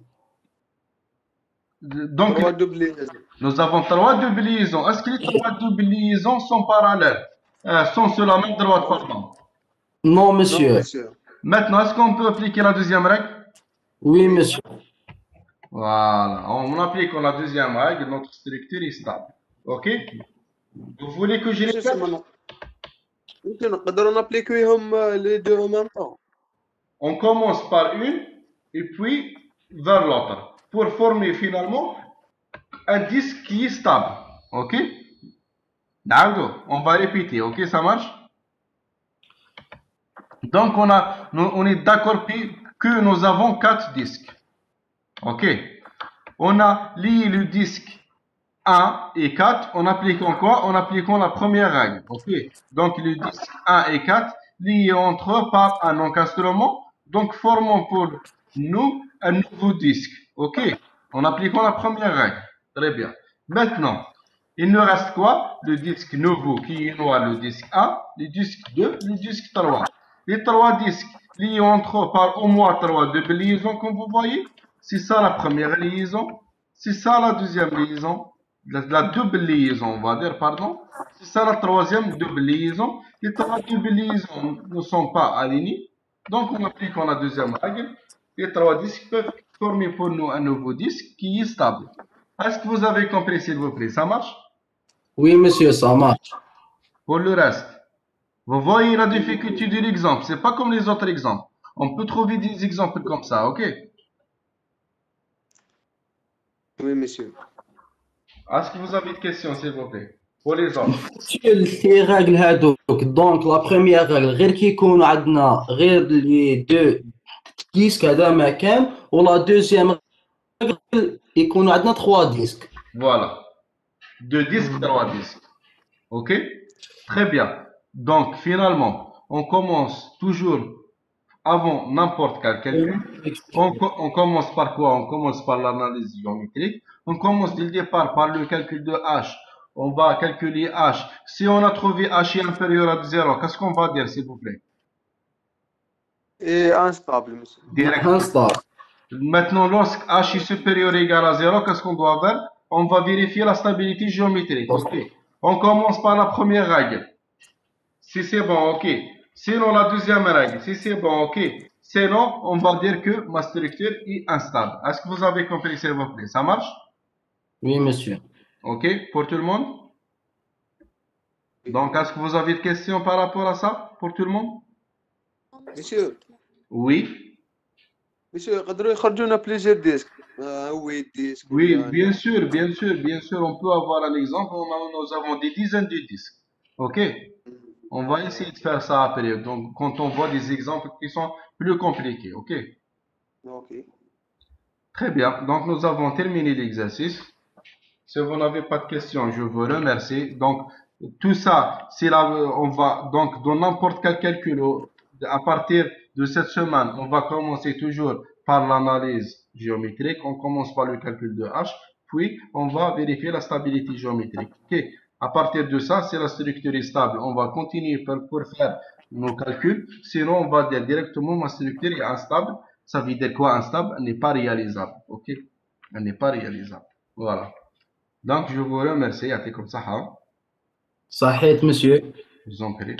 Donc, 3 double liaisons. nous avons 3 doubles liaisons. Est-ce que les 3 doubles liaisons sont parallèles? Sont sur la même droite, pardon? Non, monsieur. Non, monsieur. Maintenant, est-ce qu'on peut appliquer la deuxième règle? Oui, monsieur. Voilà. On applique la deuxième règle, notre structure est stable. Ok? Vous voulez que je Monsieur, répète? يمكن نقدروا نابليكيهم les deux en même temps. On commence par une et puis vers l'autre pour former finalement un disque qui est stable. Ok? D'accord. On va répéter. Ok, ça marche? Donc on est d'accord que nous avons 4 disques. Ok? On a lié le disque 1 et 4 en appliquant quoi? En appliquant la première règle. Ok? Donc le disque 1 et 4 liés entre eux par un encastrement. Donc formons pour nous un nouveau disque. Ok? En appliquant la première règle. Très bien. Maintenant, il nous reste quoi? Le disque nouveau qui est noir, le disque 1, le disque 2, le disque 3. Les trois disques liés entre eux par au moins trois doubles liaisons, comme vous voyez. C'est ça la première liaison. C'est ça la deuxième liaison. La double liaison, on va dire, pardon. C'est ça la troisième double liaison. Les trois doubles liaisons ne sont pas alignés. Donc, on applique la deuxième règle. Les trois disques peuvent former pour nous un nouveau disque qui est stable. Est-ce que vous avez compris, s'il vous plaît? Ça marche? Oui, monsieur, ça marche. Pour le reste, vous voyez la difficulté de l'exemple. C'est pas comme les autres exemples. On peut trouver des exemples comme ça, ok? Oui, monsieur. Est-ce que vous avez des questions, s'il vous plaît? Pour les autres. monsieur les règles هادوك دونك لا بروميير رègle غير كيكونوا عندنا غير لي دو ديسك هذا ما كان ولا دوزيام رègle يكونوا عندنا 3 ديسك. Voilà. Deux disques, trois disques. Ok? Très bien. Donc, finalement, on commence toujours avant n'importe quel calcul. On commence par quoi? On commence par l'analyse géométrique. On commence dès le départ par le calcul de H. On va calculer H. Si on a trouvé H est inférieur à 0, qu'est-ce qu'on va dire, s'il vous plaît? Et instable, monsieur. Direct. هنستار Maintenant, lorsque H est supérieur ou égal à 0, qu'est-ce qu'on doit faire? On va vérifier la stabilité géométrique. Ok. On commence par la première règle. Si c'est bon, ok. Sinon, la deuxième règle. Si c'est bon, ok. Sinon, on va dire que ma structure est instable. Est-ce que vous avez compris, s'il vous plaît? Ça marche? oui monsieur. Ok, pour tout le monde? Donc, est-ce que vous avez des questions par rapport à ça, pour tout le monde? Monsieur, Oui. monsieur, يقدروا يخرجوا لنا بليزير ديسك هو ديسك Oui, ولا bien sûr, bien sûr, bien sûr. On peut avoir un exemple. Nous avons des dizaines de disques. Ok? On va essayer de faire ça après. Donc, quand on voit des exemples qui sont plus compliqués. Ok? Ok. Très bien. Donc, nous avons terminé l'exercice. Si vous n'avez pas de questions, je vous remercie. Donc, tout ça, c'est là, on va, donc, dans n'importe quel calcul, à partir de cette semaine, on va commencer toujours par l'analyse géométrique. On commence par le calcul de H, puis on va vérifier la stabilité géométrique. Ok. À partir de ça, si la structure est stable, on va continuer pour faire nos calculs. Sinon, on va dire directement ma structure est instable. Ça veut dire quoi instable? Elle n'est pas réalisable. Ok. Elle n'est pas réalisable. Voilà. Donc, je vous remercie. À comme ça, صحيت monsieur. je vous en prie.